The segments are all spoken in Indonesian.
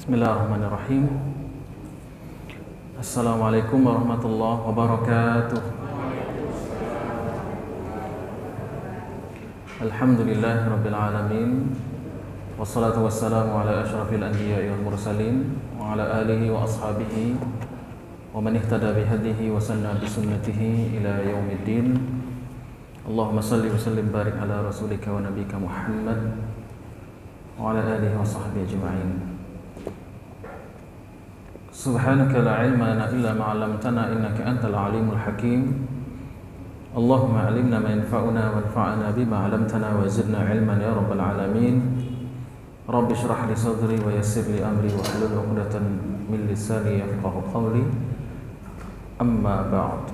Bismillahirrahmanirrahim. Assalamualaikum warahmatullahi wabarakatuh. Alhamdulillahirabbil alamin. Wassalatu wassalamu ala asyrafil anbiya'i wal mursalin wa ala alihi wa ashabihi wa man ihtada bihadihi wa sanna bi sunnatihi ila yaumiddin. Allahumma salli wa sallim barik ala rasulika wa nabiyyika Muhammad wa ala alihi wa sahbihi ajma'in. Subhanaka la ilma lana illa ma 'allamtana innaka antal alimul hakim. Allahumma 'allimna ma yanfa'una wanfa'na bima 'allamtana wa zidna 'ilman ya rabbal alamin. Rabbi shrah li sadri wa yassir li amri wa hlul 'uqdatan min lisani yafqahu qawli. Amma ba'd.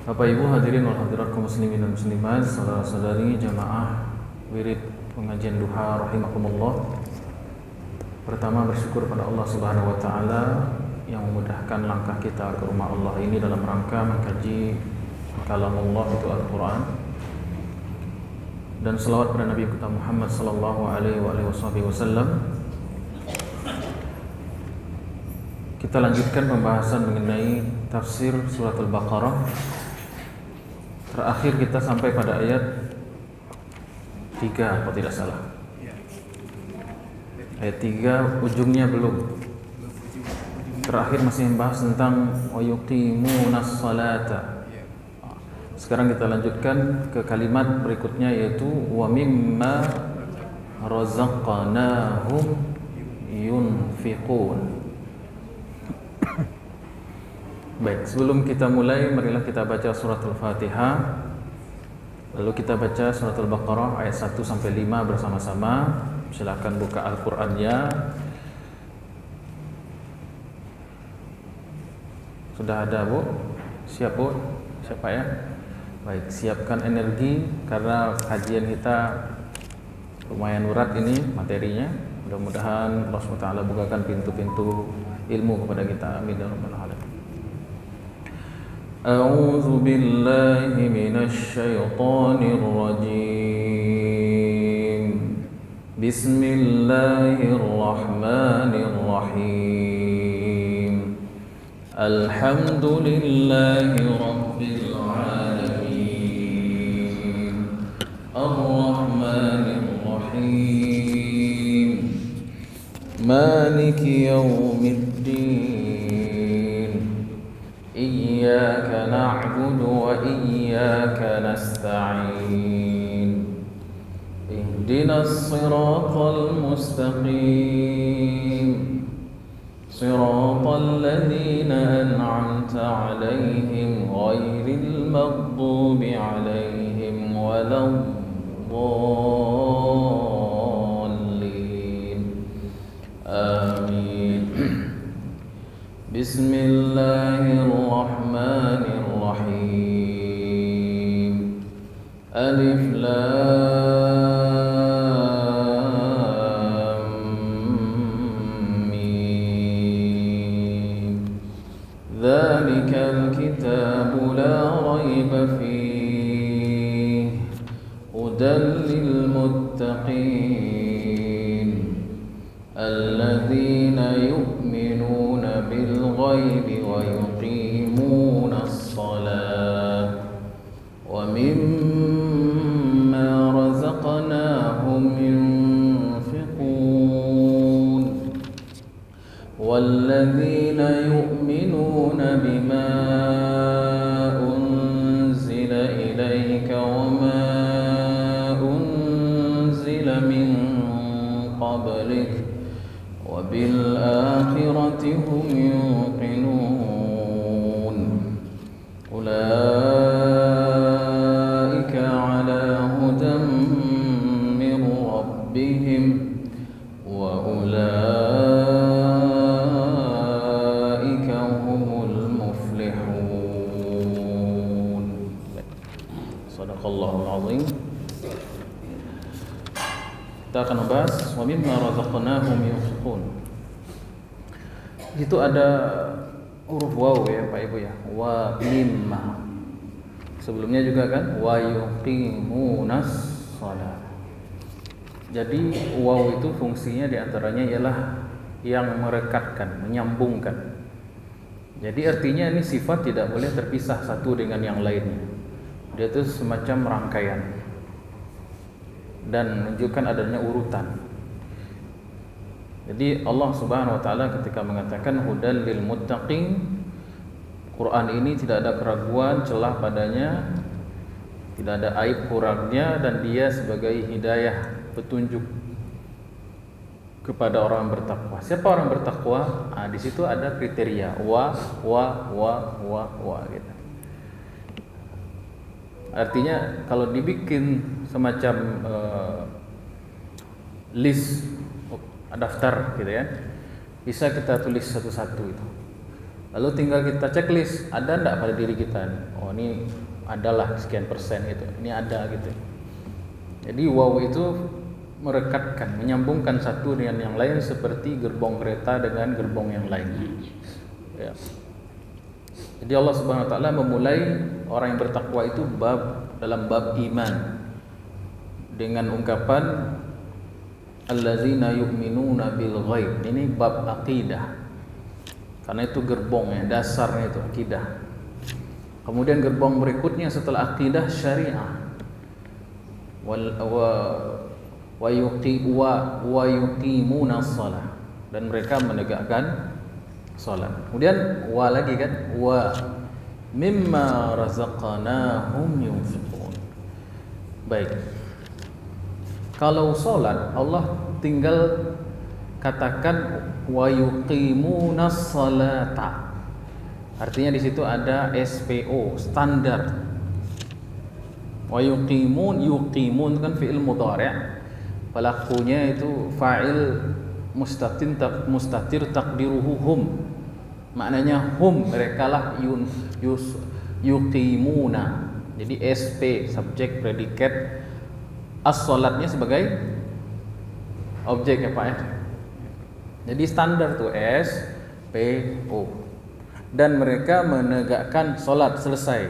Bapak Ibu hadirin wal hadirat kaum muslimin dan muslimat, saudara-saudari jamaah wirid pengajian duha rahimakumullah. Pertama bersyukur pada Allah Subhanahu wa taala yang memudahkan langkah kita ke rumah Allah ini dalam rangka mengkaji kalamullah itu Al-Qur'an. Dan selawat pada Nabi kita Muhammad sallallahu alaihi wasallam. Kita lanjutkan pembahasan mengenai tafsir surat Al-Baqarah. Terakhir kita sampai pada ayat 3 kalau tidak salah. Ayat 3 ujungnya belum. Terakhir masih membahas tentang wa yuqimunas salata. Sekarang kita lanjutkan ke kalimat berikutnya, yaitu wa mimma razaqnahum yunfiqun. Baik, sebelum kita mulai, marilah kita baca surat Al-Fatihah. Lalu kita baca surat Al-Baqarah ayat 1 sampai 5 bersama-sama. Silakan buka Al-Qur'annya. Sudah ada, Bu? Siap, Bu? Siapa ya? Baik, siapkan energi karena kajian kita lumayan berat ini materinya. Mudah-mudahan Allah SWT bukakan pintu-pintu ilmu kepada kita. Amin ya rabbal alamin. A'udzu billahi minasy syaithanir rajim. Bismillahirrahmanirrahim. Alhamdulillahi rabbil alamin. Ar-Rahmanir Rahim. Maliki yaumiddin. Iyyaka na'budu wa iyyaka nasta'in. Ihdinas siratal mustaqim. Siratal ladzina an'amta 'alaihim ghairil maghdubi 'alaihim waladdallin. Amin. Bismillahirrahmanirrahim. Alif Lam Mim. Dzalikal kitabu la raiba fihi hudan lil muttaqin alladzina yu'minuna bil ghaibi wa yuqimunas shalah wa mimma razaqnahum yunfiqun walladzina yu'minuna bima unzila ilayka wa ma unzila min qablik wa bil akhirati hum yuqinun. Ulaika ala hudan min rabbihim wa ulaika humul muflihun. Shadaqallahul azim. Kita akan membahas wa mimma razaqnahum yunfiqun. Itu ada huruf waw ya Pak Ibu ya. Wa mimma. Sebelumnya juga kan wa yuqimunas shalah. Jadi waw itu fungsinya diantaranya ialah yang merekatkan, menyambungkan. Jadi artinya ini sifat tidak boleh terpisah satu dengan yang lainnya. Dia itu semacam rangkaian dan menunjukkan adanya urutan. Jadi Allah Subhanahu wa taala ketika mengatakan hudal lil muttaqin, Quran ini tidak ada keraguan, celah padanya, tidak ada aib kurangnya, dan dia sebagai hidayah, petunjuk kepada orang bertakwa. Siapa orang bertakwa? Di situ ada kriteria wa gitu. Artinya kalau dibikin semacam list daftar gitu ya, bisa kita tulis satu-satu itu. Lalu tinggal kita checklist, ada enggak pada diri kita nih? Oh, ini adalah sekian persen gitu. Ini ada gitu. Jadi waw itu merekatkan, menyambungkan satu dengan yang lain seperti gerbong kereta dengan gerbong yang lain. Ya. Jadi Allah Subhanahu wa taala memulai orang yang bertakwa itu dalam bab iman dengan ungkapan allazina yu'minuna bil ghaib. Ini bab akidah. Karena itu gerbongnya, dasarnya itu akidah. Kemudian gerbong berikutnya setelah akidah syariah. Wa yuqimuna shalah, dan mereka menegakkan salat. Kemudian wa lagi kan, wa mimma razaqnahum yunfiqun. Baik. Kalau salat Allah tinggal katakan wa yuqimuna shalata. Artinya di situ ada SPO, standar. Wa yuqimun kan fi'il mudhari'. Pelakunya itu fa'il mustatir takdiruhu hum. Maknanya hum, merekalah yuqimuna. Jadi SP, subjek, predikat, as-salatnya sebagai objek ya Pak ya. Jadi standar tuh SPO. Dan mereka menegakkan salat, selesai.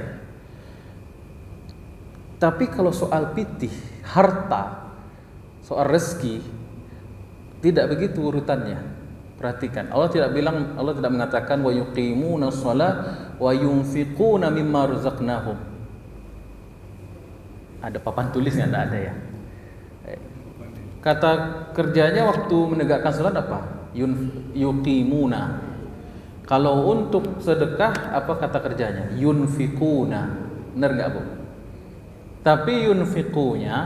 Tapi kalau soal pitih, harta, soal rezeki, tidak begitu urutannya. Perhatikan, Allah tidak mengatakan wa yuqimuna shalah wa yunfiquna mimma razaqnahum. Ada papan tulisnya? Enggak ada ya. Kata kerjanya waktu menegakkan salat apa? Yuqimuna. Kalau untuk sedekah apa kata kerjanya? Yunfiquna. Benar enggak, Bu? Tapi yunfiqunya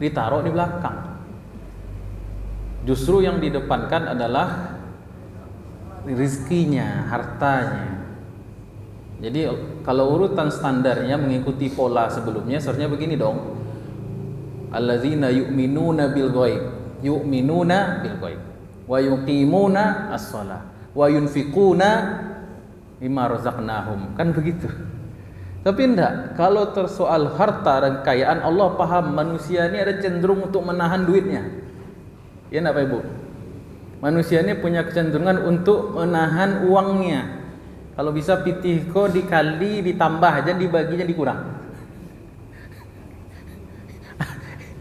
ditaruh di belakang. Justru yang didepankan adalah rizkinya, hartanya. Jadi kalau urutan standarnya mengikuti pola sebelumnya, seharusnya begini dong. Allazina yu'minuna bil ghaib, yu'minuna bil ghaib, wa yuqimuna as-shalah, wa yunfiquna mimma razaqnahum. Kan begitu. Tapi enggak, kalau tersoal harta dan kekayaan, Allah paham manusia ini ada cenderung untuk menahan duitnya. Ya enggak Pak Ibu? Manusia ini punya kecenderungan untuk menahan uangnya. Kalau bisa pitihko dikali ditambah aja, dibaginya dikurang.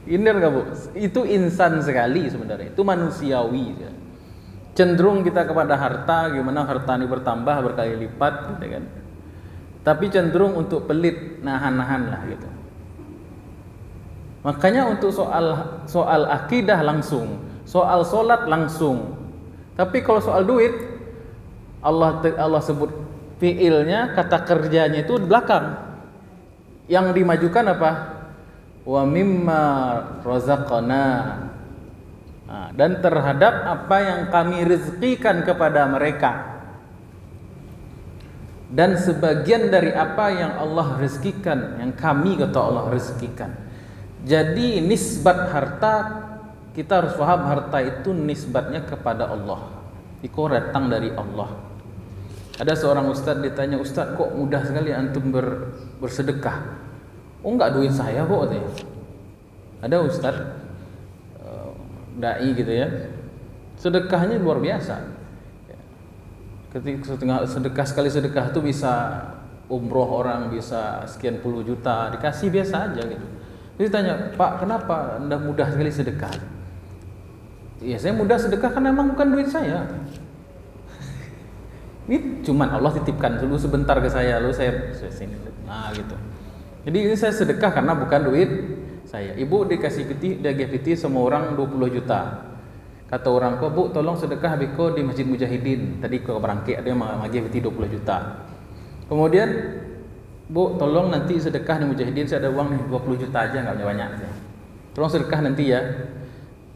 Benar enggak Bu? Itu insan sekali sebenarnya. Itu manusiawi. Cenderung kita kepada harta, gimana harta ini bertambah berkali lipat gitu kan. Tapi cenderung untuk pelit, nahan-nahan lah gitu. Makanya untuk soal akidah langsung, soal solat langsung. Tapi kalau soal duit, Allah sebut fiilnya, kata kerjanya itu di belakang. Yang dimajukan apa? Wa mimma razaqna. Dan terhadap apa yang kami rezekikan kepada mereka. Dan sebagian dari apa yang Allah rezekikan, yang kami kata Allah rezekikan. Jadi nisbat harta, kita harus paham harta itu nisbatnya kepada Allah. Itu datang dari Allah. Ada seorang ustaz ditanya, "Ustaz, kok mudah sekali antum bersedekah?" "Oh, enggak duit saya kok," katanya. Ada ustaz dai gitu ya. Sedekahnya luar biasa. Ketika sekali sedekah itu bisa umroh orang, bisa sekian puluh juta, dikasih biasa aja gitu. Jadi tanya, "Pak, kenapa Anda mudah sekali sedekah?" Ya saya mudah sedekah karena memang bukan duit saya. Ini cuman Allah titipkan dulu sebentar ke saya, lalu saya sini. Nah gitu. Jadi ini saya sedekah karena bukan duit saya. Ibu dikasih piti, dia piti semua orang 20 juta. Kata orang ko, Bu tolong sedekah biko di Masjid Mujahidin. Tadi ko berangkit dia magi piti 20 juta. Kemudian Bu tolong nanti sedekah di Mujahidin, saya ada uang nih 20 juta aja, enggak banyak. Tolong sedekah nanti ya.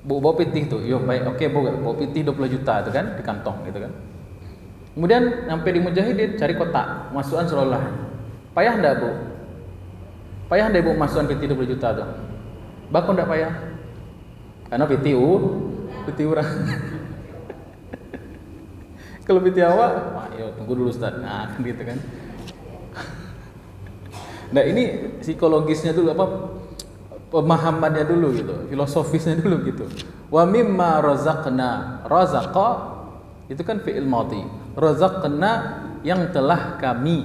Bu bawa piti tuh. Yo baik, oke Bu, bawa piti 20 juta itu kan di kantong gitu kan. Kemudian sampai di Mujahidin cari kotak, masukan seolah. Payah enggak Bu? Payah enggak Bu masukan piti 20 juta tuh? Bako enggak payah? Karena piti orang. Kalau piti awak, ayo tunggu dulu Ustaz. Nah, gitu kan. Nah, ini psikologisnya dulu apa? Pemahamannya dulu gitu, filosofisnya dulu gitu. Wa mimma razaqna. Razaqa itu kan fi'il madhi. Razaqna yang telah kami.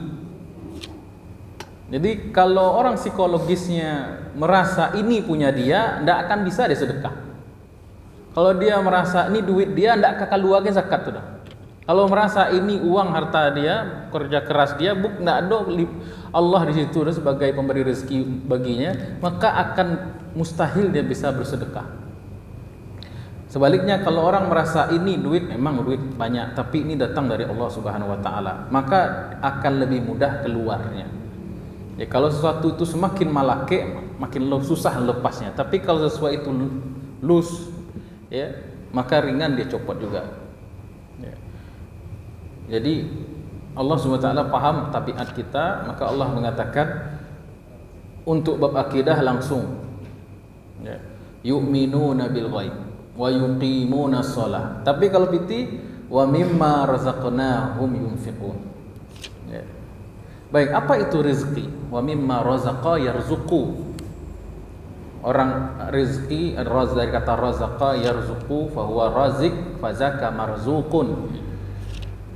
Jadi kalau orang psikologisnya merasa ini punya dia, ndak akan bisa dia sedekah. Kalau dia merasa ini duit dia, ndak kakaluage zakat tuh dah. Kalau merasa ini uang harta dia, kerja keras dia, ndak ada Allah di situ sebagai pemberi rezeki baginya, maka akan mustahil dia bisa bersedekah. Sebaliknya kalau orang merasa ini duit, memang duit banyak, tapi ini datang dari Allah Subhanahu wa taala, maka akan lebih mudah keluarnya. Ya kalau sesuatu itu semakin malake, makin susah lepasnya. Tapi kalau sesuatu itu loose, ya, maka ringan dia copot juga. Ya. Jadi Allah SWT paham tabiat kita, maka Allah mengatakan untuk bab akidah langsung, ya, yu'minuna bil ghaib wa yuqimuna shalah. Tapi kalau piti wa mimma razaqnahum yunfiqun. Ya. Baik, apa itu rezeki? Wa mimma razaqa yarzuqu. Orang rezeki dari kata razaqa yarzuqu fa huwa razik fa zaka marzuqun.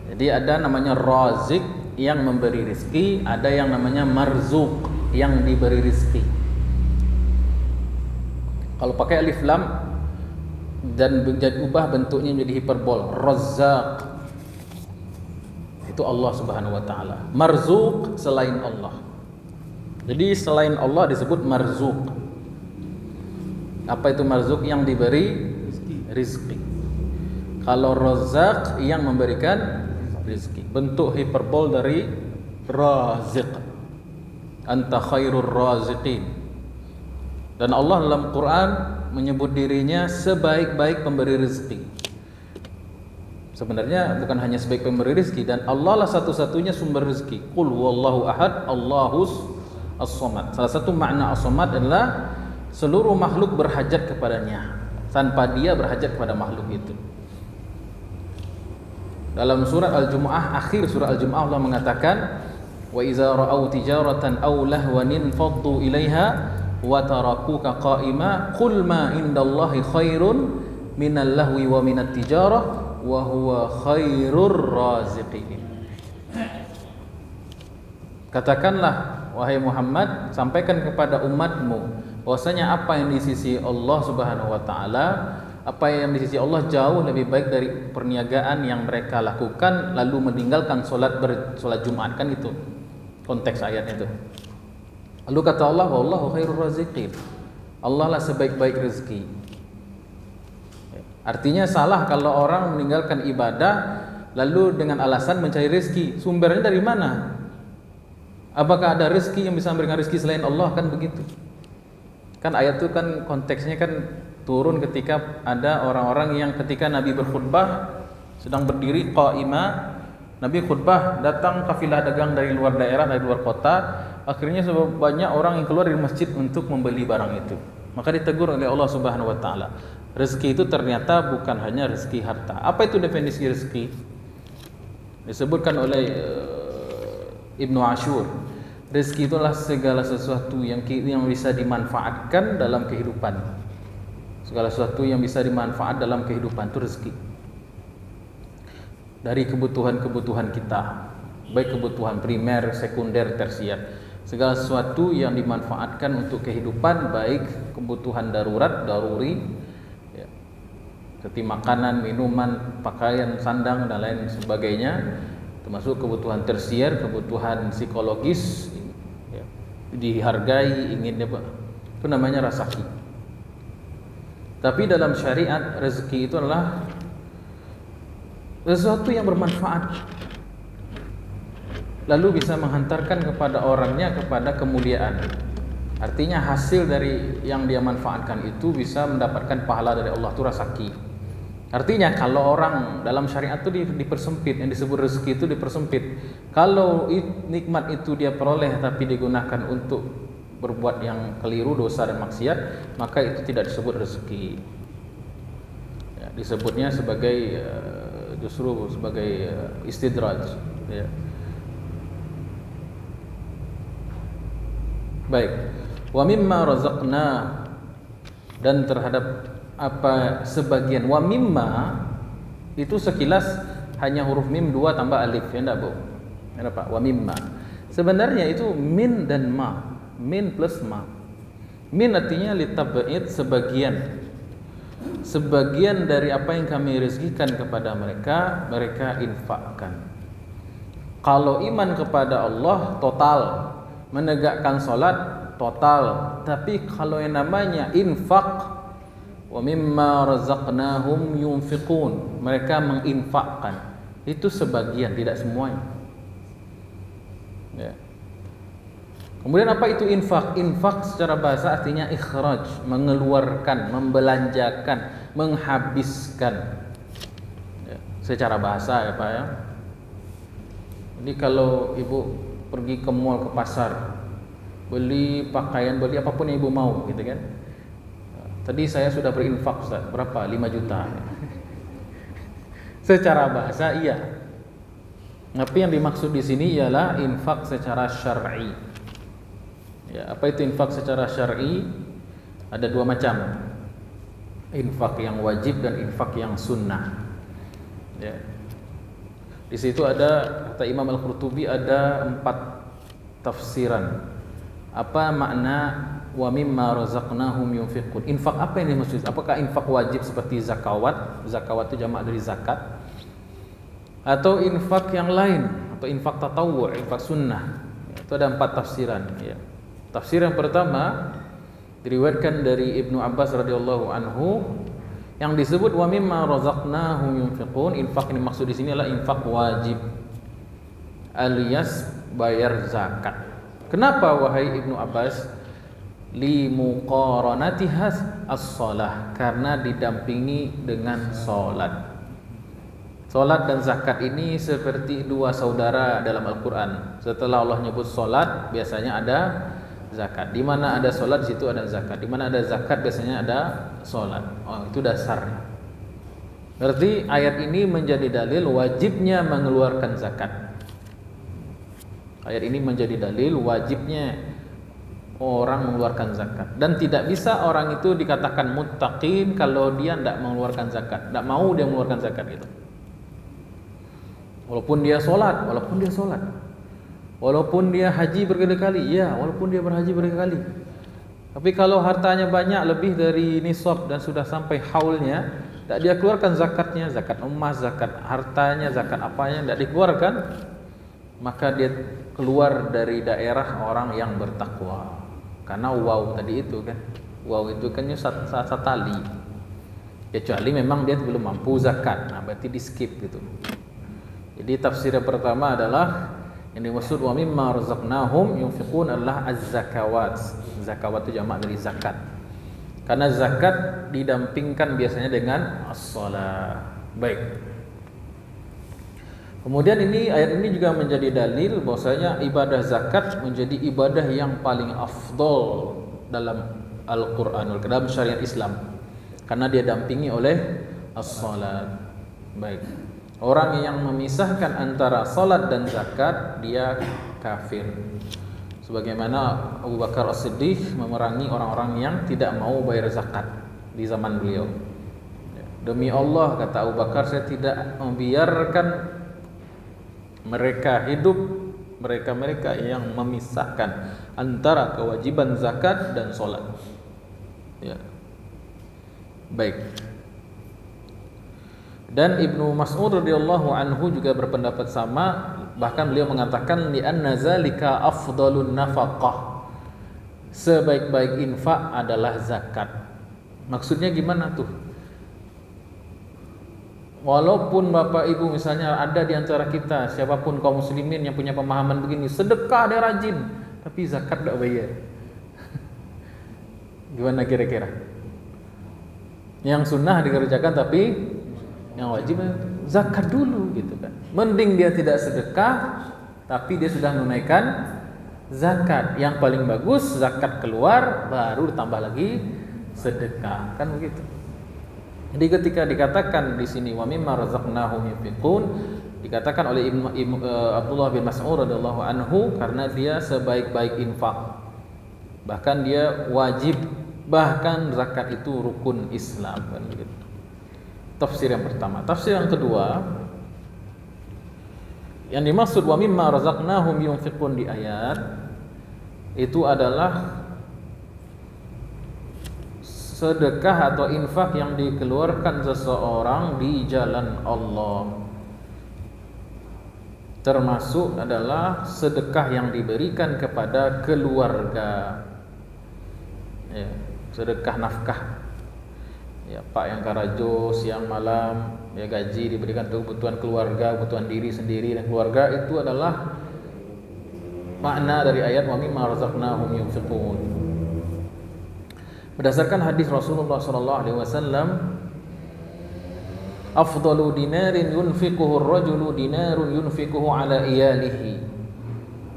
Jadi ada namanya razik yang memberi rezeki, ada yang namanya marzuk yang diberi rezeki. Kalau pakai alif lam dan ubah bentuknya menjadi hiperbol, razzaq itu Allah Subhanahu wa taala. Marzuk selain Allah. Jadi selain Allah disebut marzuk. Apa itu marzuk? Yang diberi rezeki. Kalau razzaq yang memberikan rezeki. Bentuk hiperbol dari raziq. Anta khairur raziqin. Dan Allah dalam Quran menyebut dirinya sebaik-baik pemberi rezeki. Sebenarnya bukan hanya sebaik pemberi rezeki, dan Allah lah satu-satunya sumber rezeki. Qul huwallahu ahad, Allahus as-samad. Salah satu makna as-samad adalah seluruh makhluk berhajat kepadanya, tanpa dia berhajat kepada makhluk itu. Dalam surat Al-Jumu'ah, akhir surat Al-Jumu'ah Allah mengatakan, wa iza ra'au tijaratan aw lahwanin faddu ilaiha wa tarakuka qa'ima qul ma indallahi khairun minal lahwi wa minat tijarah wa huwa khairur raziqin. Katakanlah wahai Muhammad, sampaikan kepada umatmu bahwasanya apa yang di sisi Allah Subhanahu wa taala, apa yang di sisi Allah jauh lebih baik dari perniagaan yang mereka lakukan lalu meninggalkan salat Jumat, kan itu konteks ayat itu. Lalu kata Allah, wallahu khairur raziqin. Allah lah sebaik-baik rezeki. Artinya salah kalau orang meninggalkan ibadah lalu dengan alasan mencari rezeki. Sumbernya dari mana? Apakah ada rezeki yang bisa memberikan rezeki selain Allah? Kan begitu. Kan ayat itu kan konteksnya kan turun ketika ada orang-orang yang ketika Nabi berkhutbah sedang berdiri qa'imah, Nabi khutbah, datang kafilah dagang dari luar daerah, dari luar kota. Akhirnya banyak orang yang keluar dari masjid untuk membeli barang itu. Maka ditegur oleh Allah Subhanahu wa taala. Rezeki itu ternyata bukan hanya rezeki harta. Apa itu definisi rezeki? Disebutkan oleh Ibnu Ashur. Rezeki itulah segala sesuatu yang bisa dimanfaatkan dalam kehidupan. Segala sesuatu yang bisa dimanfaat dalam kehidupan itu rezeki. Dari kebutuhan-kebutuhan kita, baik kebutuhan primer, sekunder, tersier. Segala sesuatu yang dimanfaatkan untuk kehidupan, baik kebutuhan darurat, daruri, ya, seperti makanan, minuman, pakaian, sandang dan lain sebagainya, termasuk kebutuhan tersier, kebutuhan psikologis, ya, dihargai, ingin itu namanya rasaki. Tapi dalam syariat rezeki itu adalah sesuatu yang bermanfaat, lalu bisa menghantarkan kepada orangnya kepada kemuliaan. Artinya hasil dari yang dia manfaatkan itu bisa mendapatkan pahala dari Allah, itu rasaki. Artinya kalau orang dalam syariat itu dipersempit, yang disebut rezeki itu dipersempit. Kalau nikmat itu dia peroleh tapi digunakan untuk berbuat yang keliru, dosa dan maksiat, maka itu tidak disebut rezeki. Ya, disebutnya sebagai justru sebagai istidraj. Ya. Baik. Wa mimma razaqna, dan terhadap apa sebagian. Wa mimma itu sekilas hanya huruf mim 2 tambah alif, ya enggak, Bu? Ya, Pak. Wa mimma. Sebenarnya itu min dan ma. Min plus ma. Min artinya litab'id, sebagian. Sebagian dari apa yang kami rezekikan kepada mereka, mereka infakkan. Kalau iman kepada Allah total, menegakkan salat total. Tapi kalau yang namanya infak, wa mimma razaqnahum yunfiqun, mereka menginfakkan, itu sebagian, tidak semuanya. Ya. Kemudian apa itu infak? Infak secara bahasa artinya ikhraj, mengeluarkan, membelanjakan, menghabiskan. Ya. Secara bahasa ya Pak ya. Jadi kalau ibu pergi ke mall, ke pasar, beli pakaian, beli apapun yang ibu mau, gitu kan. Tadi saya sudah berinfak, Ustaz. Berapa? 5 juta. Secara bahasa iya. Tapi yang dimaksud di sini ialah infak secara syar'i. Ya, apa itu infak secara syar'i? Ada 2 macam. Infak yang wajib dan infak yang sunnah. Ya. Di situ ada, kata Imam Al-Qurtubi, ada 4 tafsiran. Apa makna wa mimma razaqnahum yunfiqun? Infak apa yang dimaksud? Apakah infak wajib seperti zakawat? Zakawat itu jamak dari zakat. Atau infak yang lain, atau infak tatawwu', infak sunnah. Itu ada 4 tafsiran, ya. Tafsir yang pertama diriwayatkan dari Ibnu Abbas radhiyallahu anhu, yang disebut wa mimma razaqnahum yunfiqun, infak yang dimaksud di sini adalah infak wajib, alias bayar zakat. Kenapa wahai Ibnu Abbas? Li muqaranatihas as-shalah, karena didampingi dengan salat. Salat dan zakat ini seperti 2 saudara dalam Al-Qur'an. Setelah Allah nyebut salat, biasanya ada zakat. Di mana ada salat, di situ ada zakat. Di mana ada zakat, biasanya ada salat. Oh, itu dasarnya. Berarti ayat ini menjadi dalil wajibnya mengeluarkan zakat. Ayat ini menjadi dalil wajibnya orang mengeluarkan zakat. Dan tidak bisa orang itu dikatakan muttaqin kalau dia tidak mengeluarkan zakat, tidak mau dia mengeluarkan zakat itu. Walaupun dia sholat, walaupun dia haji berkali-kali, ya, walaupun dia berhaji berkali-kali. Tapi kalau hartanya banyak, lebih dari nisab dan sudah sampai haulnya, tidak dia keluarkan zakatnya, zakat emas, zakat hartanya, zakat apanya, tidak dikeluarkan, maka dia keluar dari daerah orang yang bertakwa. Karena waw tadi itu kan, waw itu kan satu tali. Kecuali memang dia belum mampu zakat, nah berarti di skip gitu. Jadi tafsir yang pertama adalah yang dimaksud wa mimma razaqnahum yunfiqun adalah az-zakawat. Zakawat itu jamak dari zakat. Karena zakat didampingkan biasanya dengan as-shalah. Baik. Kemudian ayat ini juga menjadi dalil bahwasanya ibadah zakat menjadi ibadah yang paling afdol dalam Al-Qur'anul Karim, dalam syariat Islam. Karena dia dampingi oleh as-salat. Baik. Orang yang memisahkan antara salat dan zakat, dia kafir. Sebagaimana Abu Bakar As-Siddiq memerangi orang-orang yang tidak mau bayar zakat di zaman beliau. Demi Allah, kata Abu Bakar, saya tidak membiarkan mereka hidup, mereka yang memisahkan antara kewajiban zakat dan salat. Ya. Baik. Dan Ibnu Mas'ud radhiyallahu anhu juga berpendapat sama, bahkan beliau mengatakan li anna zalika afdalun nafaqah. Sebaik-baik infak adalah zakat. Maksudnya gimana tuh? Walaupun Bapak Ibu misalnya ada di antara kita siapapun kaum muslimin yang punya pemahaman begini, sedekah dia rajin, tapi zakat enggak bayar. Gimana kira-kira? Yang sunnah dikerjakan tapi yang wajib zakat dulu gitu kan. Mending dia tidak sedekah tapi dia sudah menunaikan zakat. Yang paling bagus zakat keluar baru ditambah lagi sedekah, kan begitu. Jadi ketika dikatakan di sini wa mimma razaqnahum yunfiqun, dikatakan oleh Abdullah bin Mas'ud radhiyallahu anhu karena dia sebaik-baik infak. Bahkan dia wajib, bahkan zakat itu rukun Islam, kan begitu. Tafsir yang pertama. Tafsir yang kedua, yang dimaksud wa mimma razaqnahum yunfiqun di ayat itu adalah sedekah atau infak yang dikeluarkan seseorang di jalan Allah. Termasuk adalah sedekah yang diberikan kepada keluarga. Ya, sedekah nafkah. Ya, Pak yang karajo siang malam, ya gaji diberikan untuk kebutuhan keluarga, kebutuhan diri sendiri dan keluarga, itu adalah makna dari ayat wa mimma razaqnahum yunfiqun. Berdasarkan hadis Rasulullah sallallahu alaihi wasallam, afdalu dinarin yunfiquhu ar-rajulu dinarun yunfiquhu ala iyalihi.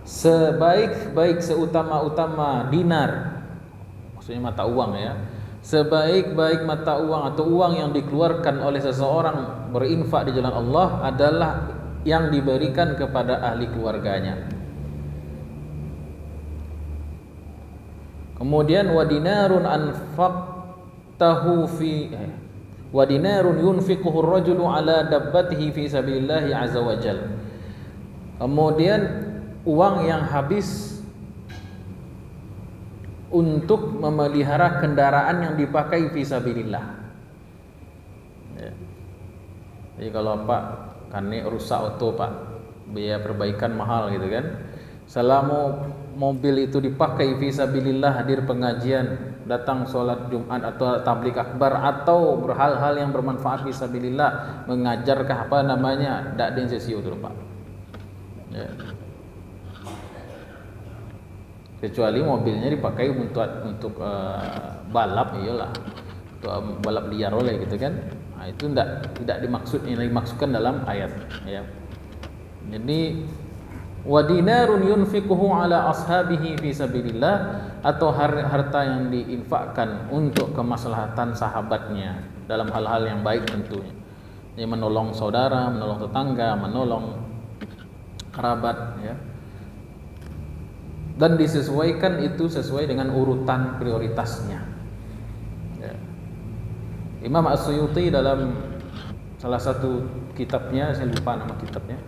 Sebaik-baik seutama-utama dinar, maksudnya mata uang ya. Sebaik-baik mata uang atau uang yang dikeluarkan oleh seseorang berinfak di jalan Allah adalah yang diberikan kepada ahli keluarganya. Kemudian wa dinarun yunfiquhu ar-rajulu ala dabbatihi fi sabilillah azza wajal. Kemudian uang yang habis untuk memelihara kendaraan yang dipakai fisabilillah. Ya. Jadi kalau Pak kan ini rusak auto Pak, biaya perbaikan mahal gitu kan. Selama mobil itu dipakai fisabilillah, hadir pengajian, datang sholat Jumat atau tabligh akbar atau hal-hal yang bermanfaat fisabilillah, mengajarkah apa namanya, tidak ada sesi itu Pak. Ya. Kecuali mobilnya dipakai untuk balap, iyalah, untuk balap liar oleh gitu kan. Nah, itu tidak dimaksudkan dalam ayat ya. Jadi wa dinarun yunfiquhu ala ashabihi fi sabilillah, atau harta yang diinfakkan untuk kemaslahatan sahabatnya dalam hal-hal yang baik tentunya. Ini menolong saudara, menolong tetangga, menolong kerabat ya. Dan disesuaikan itu sesuai dengan urutan prioritasnya. Ya. Imam As-Suyuti dalam salah satu kitabnya, saya lupa nama kitabnya,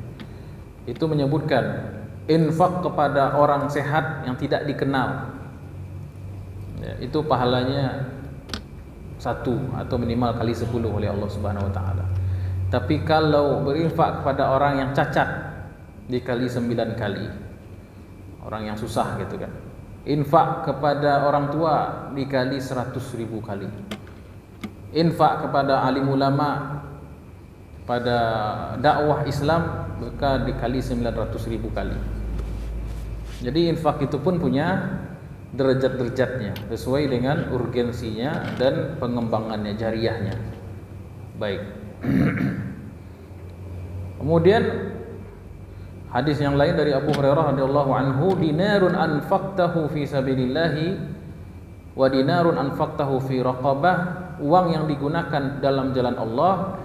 itu menyebutkan infak kepada orang sehat yang tidak dikenal, ya, itu pahalanya 1 atau minimal kali 10 oleh Allah Subhanahu Wa Taala. Tapi kalau berinfak kepada orang yang cacat, dikali 9 kali. Orang yang susah gitu kan. Infak kepada orang tua dikali 100.000 kali. Infak kepada alim ulama pada dakwah Islam maka dikali 900.000 kali. Jadi infak itu pun punya derajat-derajatnya sesuai dengan urgensinya dan pengembangannya, jariahnya. Baik. Kemudian hadis yang lain dari Abu Hurairah radhiyallahu anhu, dinarun anfaqtahu fi sabilillah wa dinarun anfaqtahu fi raqabah, uang yang digunakan dalam jalan Allah,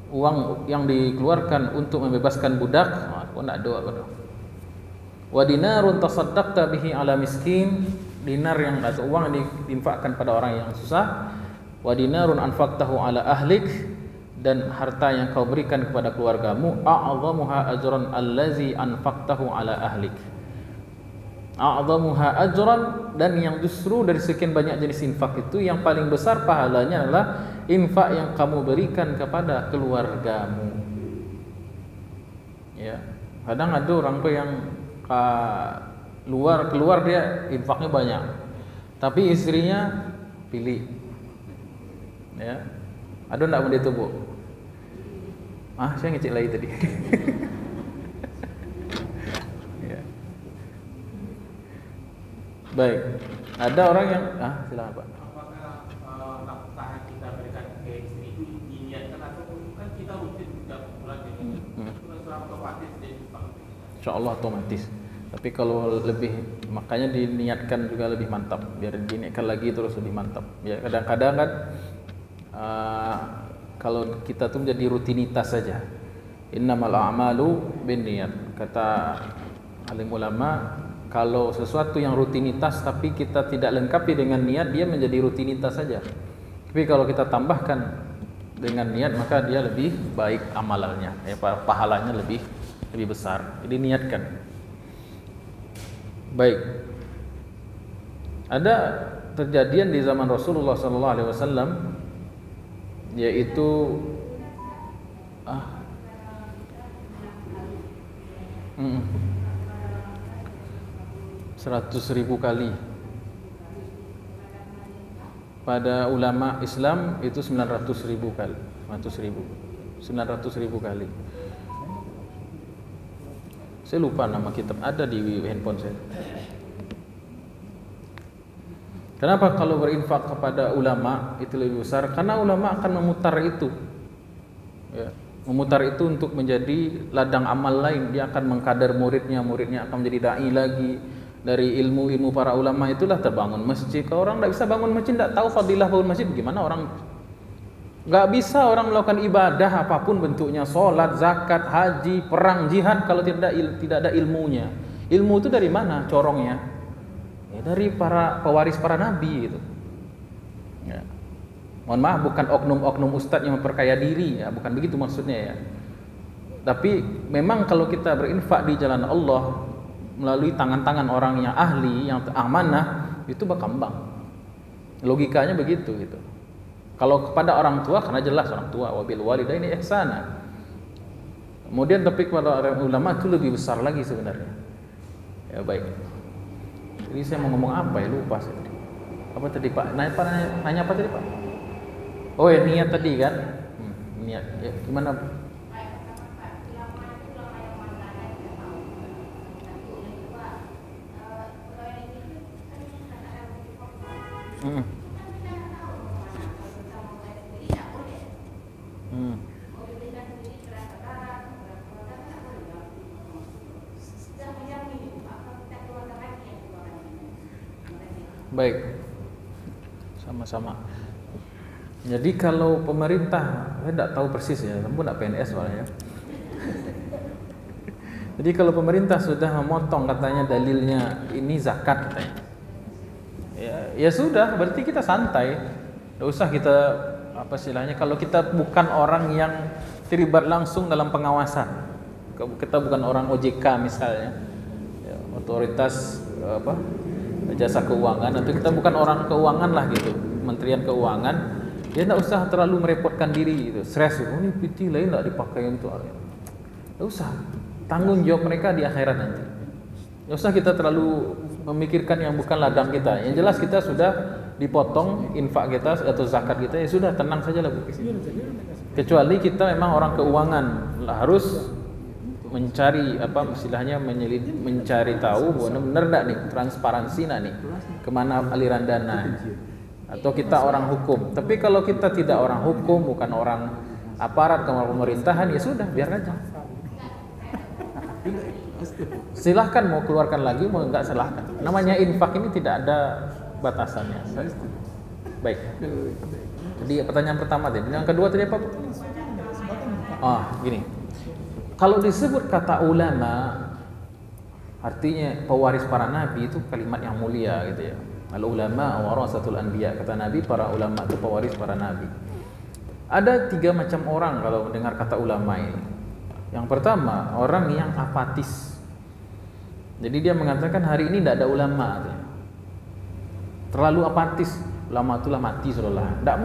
uang yang dikeluarkan untuk membebaskan budak, kok enggak doa kok. Wa dinarun tasaddaqta bihi ala miskin, dinar yang atau uang yang diinfakkan pada orang yang susah. Wa dinarun anfaqtahu ala ahlik, dan harta yang kau berikan kepada keluargamu, a'zamuha ajran allazi anfaqtahu ala ahlik. a'dhamuha ajran, dan yang justru dari sekian banyak jenis infak itu yang paling besar pahalanya adalah infak yang kamu berikan kepada keluargamu. Ya, kadang ada orang tuh yang keluar dia infaknya banyak, tapi istrinya pilih. Ya, ada enggak benda itu, Bu? Saya ngecek lagi tadi. Ya. Baik, ada orang yang silakan Pak. Apakah nafkah yang kita berikan ke istri itu diniatkan atau kan kita rutin setiap bulan ini? Secara otomatis dia dipakai. Insyaallah otomatis. Tapi kalau lebih, makanya diniatkan juga lebih mantap, biar diniatkan lagi terus lebih mantap. Ya kadang-kadang kan kalau kita tuh menjadi rutinitas saja. Innamal a'malu binniyat. Kata alim ulama, kalau sesuatu yang rutinitas tapi kita tidak lengkapi dengan niat, dia menjadi rutinitas saja. Tapi kalau kita tambahkan dengan niat, maka dia lebih baik amalannya, pahalanya lebih besar. Jadi niatkan. Baik. Ada kejadian di zaman Rasulullah sallallahu alaihi wasallam, yaitu 100.000 kali. Pada ulama Islam itu 900.000 kali. 900.000 kali. Saya lupa nama kitab, ada di handphone saya. Kenapa kalau berinfak kepada ulama itu lebih besar? Karena ulama akan memutar itu. Ya, memutar itu untuk menjadi ladang amal lain. Dia akan mengkader muridnya akan menjadi dai lagi. Dari ilmu para ulama itulah terbangun masjid. Kalau orang tidak bisa bangun masjid, tidak tahu fadilah bangun masjid, gimana orang? Nggak bisa orang melakukan ibadah apapun bentuknya, sholat, zakat, haji, perang, jihad, kalau tidak ada ilmunya. Ilmu itu dari mana corongnya? Ya, dari para pewaris para nabi gitu. Ya. Mohon maaf, bukan oknum-oknum ustadz yang memperkaya diri, ya, bukan begitu maksudnya ya. Tapi memang kalau kita berinfak di jalan Allah melalui tangan-tangan orang yang ahli, yang amanah, itu berkembang. Logikanya begitu gitu. Kalau kepada orang tua, karena jelas orang tua, wabil walidaini ihsana. Kemudian tapi kepada orang ulama itu lebih besar lagi sebenarnya. Ya baik. Jadi saya mau ngomong apa ya, lupa saya tadi. Apa tadi Pak? Nanya apa tadi Pak? Oh ya, niat tadi kan? Niat. Ya, gimana? Baik, sama-sama. Jadi kalau pemerintah, saya tidak tahu persis ya, namun tidak PNS soalnya. Jadi kalau pemerintah sudah memotong, katanya dalilnya ini zakat katanya. Ya sudah, berarti kita santai. Tidak usah kita apa istilahnya, kalau kita bukan orang yang terlibat langsung dalam pengawasan. Kita bukan orang OJK misalnya. Ya, otoritas jasa keuangan, atau kita bukan orang keuangan lah gitu, Kementerian Keuangan, ya tidak usah terlalu merepotkan diri gitu, stres gitu. Ini PT lain tidak dipakai untuk tidak usah, tanggung jawab mereka di akhirat nanti. Tidak usah kita terlalu memikirkan yang bukan ladang kita. Yang jelas kita sudah dipotong infak kita atau zakat kita, ya sudah, tenang saja lah Bu. Kecuali kita memang orang keuangan, harus mencari istilahnya mencari tahu benar enggak nih, transparansi nih kemana aliran dana, atau kita orang hukum. Tapi kalau kita tidak orang hukum, bukan orang aparat pemerintahan, ya sudah, biar aja. Silahkan mau keluarkan lagi, mau enggak silahkan. Namanya infak ini tidak ada batasannya. Baik. Jadi pertanyaan pertama tadi, yang kedua tadi apa? Gini. Kalau disebut kata ulama, artinya pewaris para nabi, itu kalimat yang mulia gitu ya. Al ulama warasatul anbiya, kata Nabi, para ulama itu pewaris para nabi. Ada 3 macam orang kalau mendengar kata ulama ini. Yang pertama, orang yang apatis. Jadi dia mengatakan hari ini tidak ada ulama, terlalu apatis, ulama itulah mati sudah. Tidak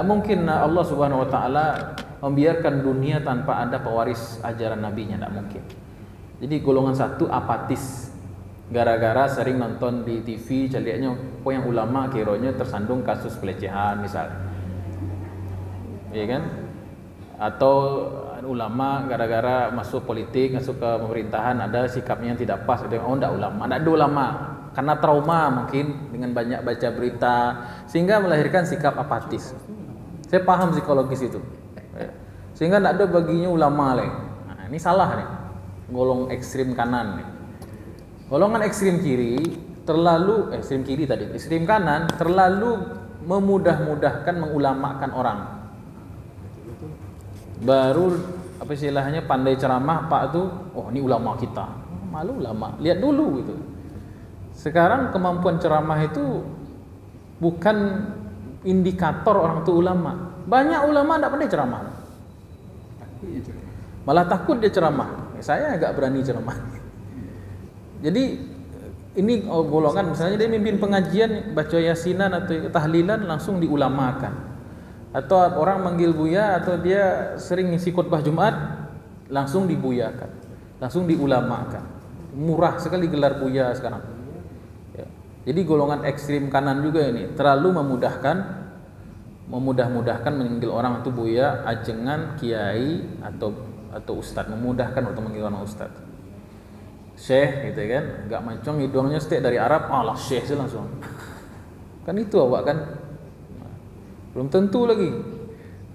mungkin Allah Subhanahu Wa Taala membiarkan dunia tanpa ada pewaris ajaran nabinya, tidak mungkin. Jadi golongan satu apatis, gara-gara sering nonton di TV, lihatnya kok yang ulama kiranya tersandung kasus pelecehan misalnya, ya kan? Atau ulama gara-gara masuk politik, masuk ke pemerintahan ada sikapnya yang tidak pas, oh tidak ulama, tidak ada ulama karena trauma mungkin dengan banyak baca berita sehingga melahirkan sikap apatis. Saya paham psikologis itu, sehingga tidak ada baginya ulama lagi. Nah, ini salah nih, golong ekstrim kanan nih. Golongan ekstrim kiri terlalu ekstrim kanan terlalu memudah-mudahkan mengulamakan orang. Baru apa istilahnya pandai ceramah Pak tuh, oh ini ulama kita. Malu ulama, lihat dulu gitu. Sekarang kemampuan ceramah itu bukan indikator orang itu ulama. Banyak ulama tidak pandai ceramah, malah takut dia ceramah. Saya agak berani ceramah. Jadi ini golongan misalnya dia mimpin pengajian, baca yasinan atau tahlilan langsung diulamakan. Atau orang manggil buya atau dia sering ngisi khutbah Jumat langsung dibuyakan, langsung diulamakan. Murah sekali gelar buya sekarang. Ya. Jadi golongan ekstrim kanan juga ini terlalu memudah-mudahkan memanggil orang itu buya, ajengan, kiai atau ustadz, memudahkan untuk memanggil orang ustadz. Syekh gitu kan, enggak mancung hidungnya setiap dari Arab, alah syekh sih langsung. Kan itu awak kan. Belum tentu lagi.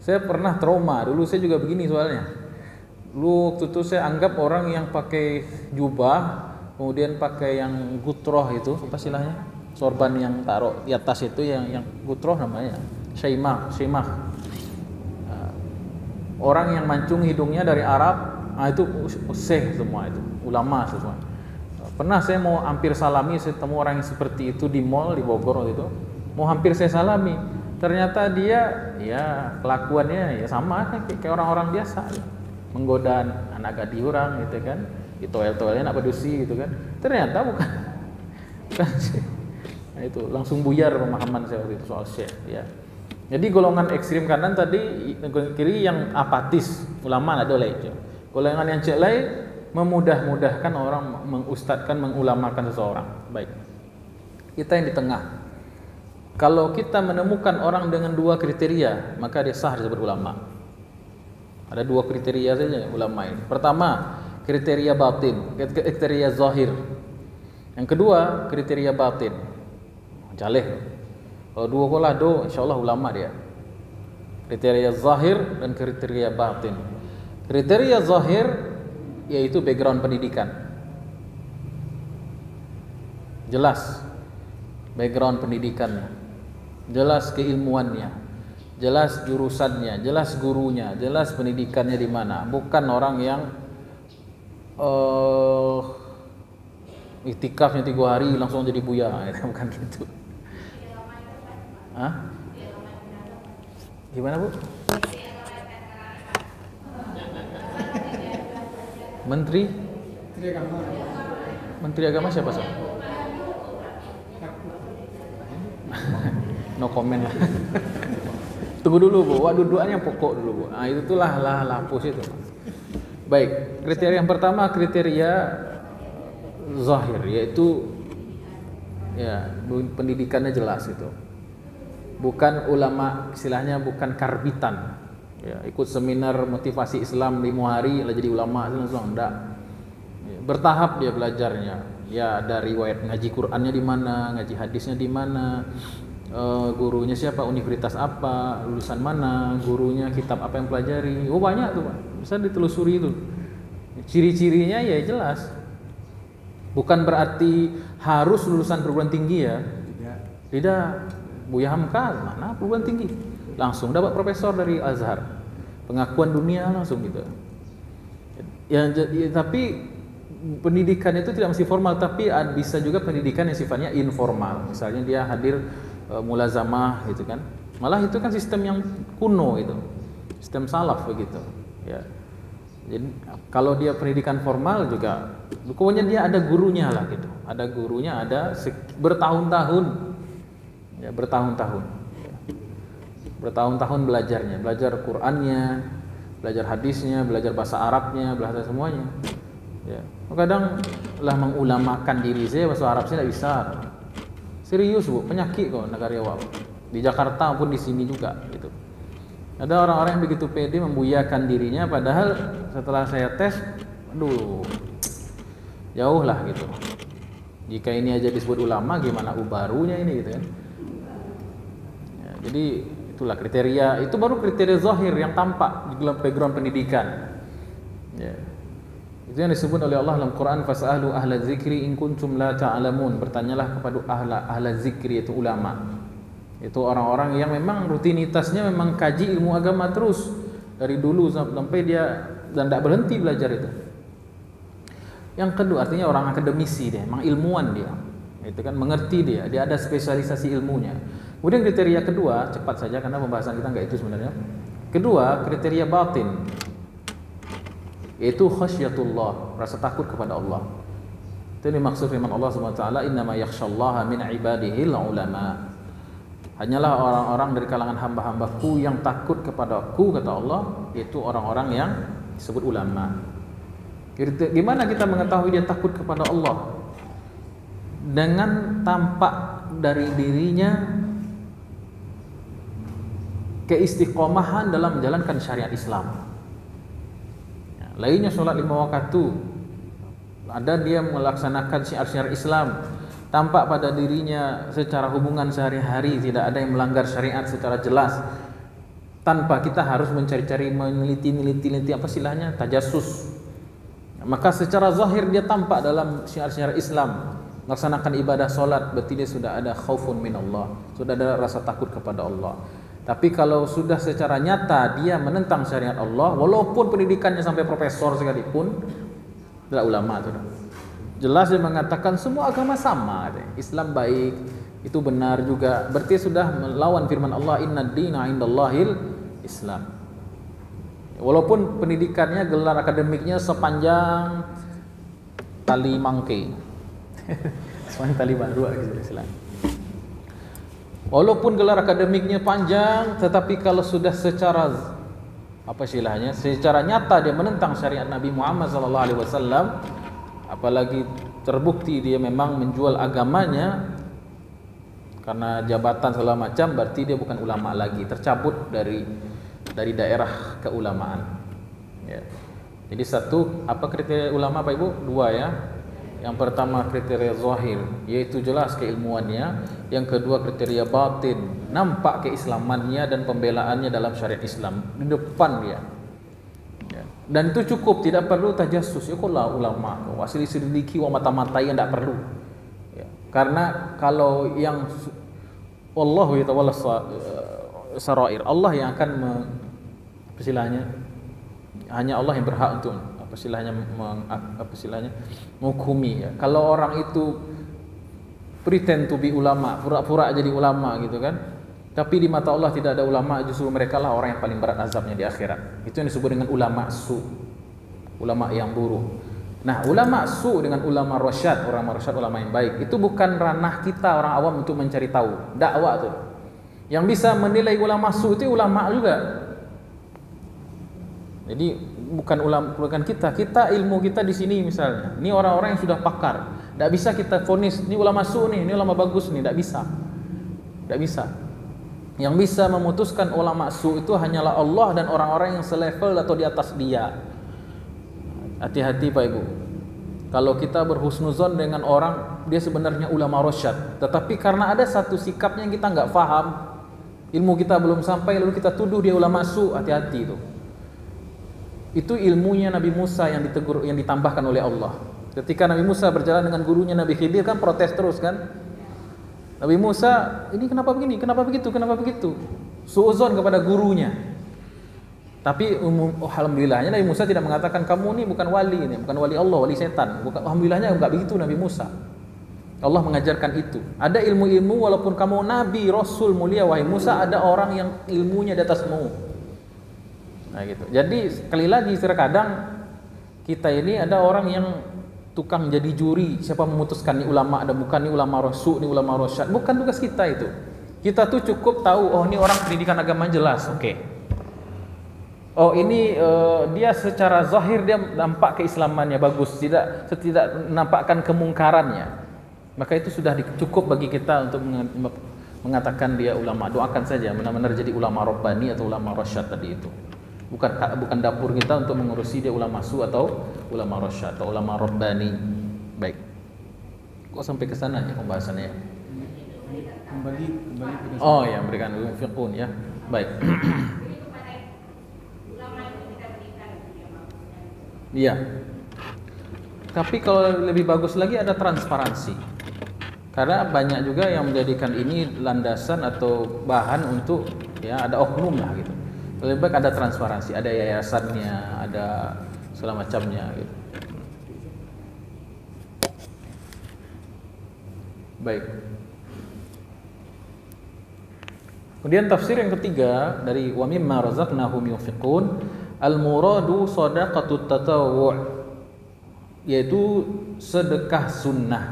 Saya pernah trauma, dulu saya juga begini soalnya. Dulu waktu itu saya anggap orang yang pakai jubah, kemudian pakai yang gutroh itu, apa istilahnya? Sorban yang taruh di atas itu yang gutroh namanya, syaimah. Orang yang mancung hidungnya dari Arab, itu syekh semua itu, ulama semua. Pernah saya mau hampir salami, saya temu orang yang seperti itu di mall di Bogor waktu itu. Mau hampir saya salami. Ternyata dia ya kelakuannya ya sama kayak orang-orang biasa ya. Menggoda anak gadis orang gitu kan, di toel-toelnya nak berdusi gitu kan. Ternyata bukan nah, itu langsung buyar pemahaman saya waktu itu soal syekh ya. Jadi golongan ekstrim kanan tadi, kiri yang apatis, ulama ada oleh itu. Golongan yang celai memudah-mudahkan orang, mengustadkan, mengulamakan seseorang. Baik. Kita yang di tengah. Kalau kita menemukan orang dengan dua kriteria, maka dia sah disebut ulama. Ada dua kriteria saja ulama ini. Pertama, kriteria batin, kriteria zahir. Yang kedua, kriteria batin. Jaleh. Kalau dua kolah do, insyaallah ulama dia. Kriteria zahir dan kriteria batin. Kriteria zahir yaitu background pendidikan. Jelas background pendidikannya. Jelas keilmuannya, jelas jurusannya, jelas gurunya, jelas pendidikannya di mana. Bukan orang yang iktikafnya 3 hari langsung jadi buya, bukan gitu. Hah? Gimana Bu? Menteri Agama siapa sih? No comment lah. Tunggu dulu Bu, dudukannya pokok dulu Bu. Nah itu lah lapus itu. Baik, kriteria yang pertama kriteria zahir, yaitu ya pendidikannya jelas itu. Bukan ulama, istilahnya bukan karbitan. Ya, ikut seminar motivasi Islam 5 hari lah jadi ulama langsung enggak. Ya, bertahap dia belajarnya. Ya dari riwayat ngaji Qur'annya di mana, ngaji hadisnya di mana. Gurunya siapa, universitas apa, lulusan mana, gurunya kitab apa yang pelajari. Oh banyak tuh Pak, bisa ditelusuri itu. Ciri-cirinya ya jelas. Bukan berarti harus lulusan perguruan tinggi ya. Tidak. Buya Hamka mana perguruan tinggi, langsung dapat profesor dari Azhar, pengakuan dunia langsung gitu. Ya, tapi pendidikan itu tidak mesti formal, tapi bisa juga pendidikan yang sifatnya informal. Misalnya dia hadir mulazamah gitu kan. Malah itu kan sistem yang kuno itu. Sistem salaf begitu, ya. Jadi kalau dia pendidikan formal juga, pokoknya dia ada gurunya lah gitu. Ada gurunya, ada bertahun-tahun, ya bertahun-tahun, ya. Bertahun-tahun belajarnya, belajar Qurannya, belajar hadisnya, belajar bahasa Arabnya, belajar semuanya. Ya. Kadang lah mengulamakan diri saya bahasa Arab saya tidak bisa. Serius bu, penyakit kok negara awam. Di Jakarta pun di sini juga gitu. Ada orang-orang yang begitu pede membuyakan dirinya, padahal setelah saya tes, aduh, jauh lah gitu. Jika ini aja disebut ulama, gimana barunya ini gitu kan? Ya, jadi itulah kriteria, itu baru kriteria zahir yang tampak di dalam background pendidikan. Ya. Itu yang disebut oleh Allah dalam Quran, fas'alu ahla zikri in kuntum la ta'lamun. Bertanyalah kepada ahla zikri, yaitu ulama. Itu orang-orang yang memang rutinitasnya memang kaji ilmu agama terus dari dulu sampai dia dan tidak berhenti belajar itu. Yang kedua artinya orang akademisi dia, memang ilmuwan dia. Itu kan mengerti dia ada spesialisasi ilmunya. Kemudian kriteria kedua, cepat saja karena pembahasan kita enggak itu sebenarnya. Kedua, kriteria batin. Yaitu khasyatullah, rasa takut kepada Allah. Itu dimaksud firman Allah Subhanahu wa taala, "Innama yakhsyallaha min ibadihil ulama." Hanyalah orang-orang dari kalangan hamba-hambaku yang takut kepadaku, kata Allah, yaitu orang-orang yang disebut ulama. Gimana kita mengetahui dia takut kepada Allah? Dengan tampak dari dirinya keistiqomahan dalam menjalankan syariat Islam. Ya, lainnya sholat 5 waktu, ada dia melaksanakan syiar-syiar Islam, tampak pada dirinya secara hubungan sehari-hari tidak ada yang melanggar syariat secara jelas, tanpa kita harus mencari-cari, meneliti apa istilahnya, tajassus. Maka secara zahir dia tampak dalam syiar-syiar Islam, melaksanakan ibadah solat, berarti dia sudah ada khaufun minallah, sudah ada rasa takut kepada Allah. Tapi kalau sudah secara nyata dia menentang syariat Allah, walaupun pendidikannya sampai profesor sekalipun, tidak ulama itu. Jelas dia mengatakan semua agama sama, Islam baik, itu benar juga, berarti sudah melawan firman Allah, inna dina indallahil Islam. Walaupun pendidikannya, gelar akademiknya sepanjang tali mangke, sepanjang tali baru gitu Islam. Walaupun gelar akademiknya panjang, tetapi kalau sudah secara apa istilahnya, secara nyata dia menentang syariat Nabi Muhammad SAW, apalagi terbukti dia memang menjual agamanya karena jabatan segala macam, berarti dia bukan ulama lagi, tercabut dari daerah keulamaan. Ya. Jadi satu, apa kriteria ulama Pak Ibu? Dua ya. Yang pertama kriteria zahir, yaitu jelas keilmuannya. Yang kedua kriteria batin, nampak keislamannya dan pembelaannya dalam syariat Islam di depan dia. Ya. Dan itu cukup, tidak perlu tajassus. Ya kalau ulama, wasili sedikit wa mata-mata yang tidak perlu. Ya. Karena kalau yang wallahu yatawalla sarair, Allah yang akan istilahnya, hanya Allah yang berhak untuk menghukumi ya. Kalau orang itu pretend to be ulama, pura-pura jadi ulama gitu kan, tapi di mata Allah tidak ada ulama, justru mereka lah orang yang paling berat azabnya di akhirat. Itu yang disebut dengan ulama su, ulama yang buruk. Nah, ulama su dengan ulama rasyad, ulama yang baik, itu bukan ranah kita orang awam untuk mencari tahu. Dakwah tuh. Yang bisa menilai ulama su itu ulama juga. Jadi bukan kita ilmu kita di sini misalnya. Ini orang-orang yang sudah pakar. Tidak bisa kita vonis ini ulama su nih, ini ulama bagus nih, tidak bisa. Tidak bisa. Yang bisa memutuskan ulama su itu hanyalah Allah dan orang-orang yang selevel atau di atas dia. Hati-hati Pak Ibu. Kalau kita berhusnuzon dengan orang, dia sebenarnya ulama rasyad, tetapi karena ada satu sikapnya yang kita nggak paham, ilmu kita belum sampai, lalu kita tuduh dia ulama su, hati-hati itu. Itu ilmunya Nabi Musa yang ditegur, yang ditambahkan oleh Allah. Ketika Nabi Musa berjalan dengan gurunya Nabi Khidir kan protes terus kan. Nabi Musa, ini kenapa begini, kenapa begitu, kenapa begitu? Suuzon kepada gurunya. Tapi alhamdulillahnya Nabi Musa tidak mengatakan kamu ini bukan wali, ini bukan wali Allah, wali setan. Alhamdulillahnya enggak begitu Nabi Musa. Allah mengajarkan itu. Ada ilmu-ilmu walaupun kamu nabi, rasul mulia wahai Musa, ada orang yang ilmunya di atasmu. Nah gitu. Jadi sekali lagi terkadang kita ini ada orang yang tukang jadi juri, siapa memutuskan ini ulama ada bukan, ini ulama rasul, ini ulama rasyad. Bukan tugas kita itu. Kita tuh cukup tahu, oh ini orang pendidikan agama jelas, oke. Oh ini dia secara zahir dia nampak keislamannya bagus, tidak menampakkan kemungkarannya. Maka itu sudah cukup bagi kita untuk mengatakan dia ulama. Doakan saja benar-benar jadi ulama rabbani atau ulama rasyad tadi itu. Bukan dapur kita untuk mengurusi dia ulama su atau ulama rasyad atau ulama rabbani. Baik. Kok sampai ke sana ya pembahasannya? Kembali ke Oh ya, berikan fiqhun ya. Baik. Iya. Tapi kalau lebih bagus lagi ada transparansi. Karena banyak juga yang menjadikan ini landasan atau bahan untuk ya ada oknum lah gitu. Lebih baik ada transparansi, ada yayasannya, ada segala macamnya gitu. Baik. Kemudian tafsir yang ketiga dari wa mimma razaqnahum yunfiqun, al-muradu shadaqatut tatawwu', yaitu sedekah sunnah.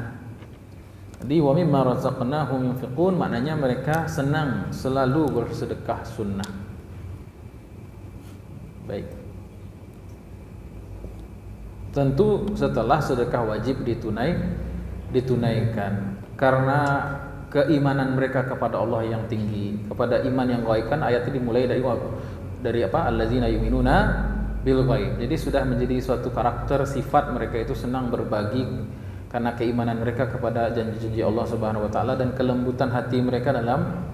Jadi wa mimma razaqnahum yunfiqun maknanya mereka senang selalu bersedekah sunnah. Baik. Tentu setelah sedekah wajib ditunaikan karena keimanan mereka kepada Allah yang tinggi, kepada iman yang gaib. Kan ayat ini dimulai dari apa? Allazina yu'minuna bil ghaib. Jadi sudah menjadi suatu karakter sifat mereka itu senang berbagi karena keimanan mereka kepada janji-janji Allah Subhanahu wa taala dan kelembutan hati mereka dalam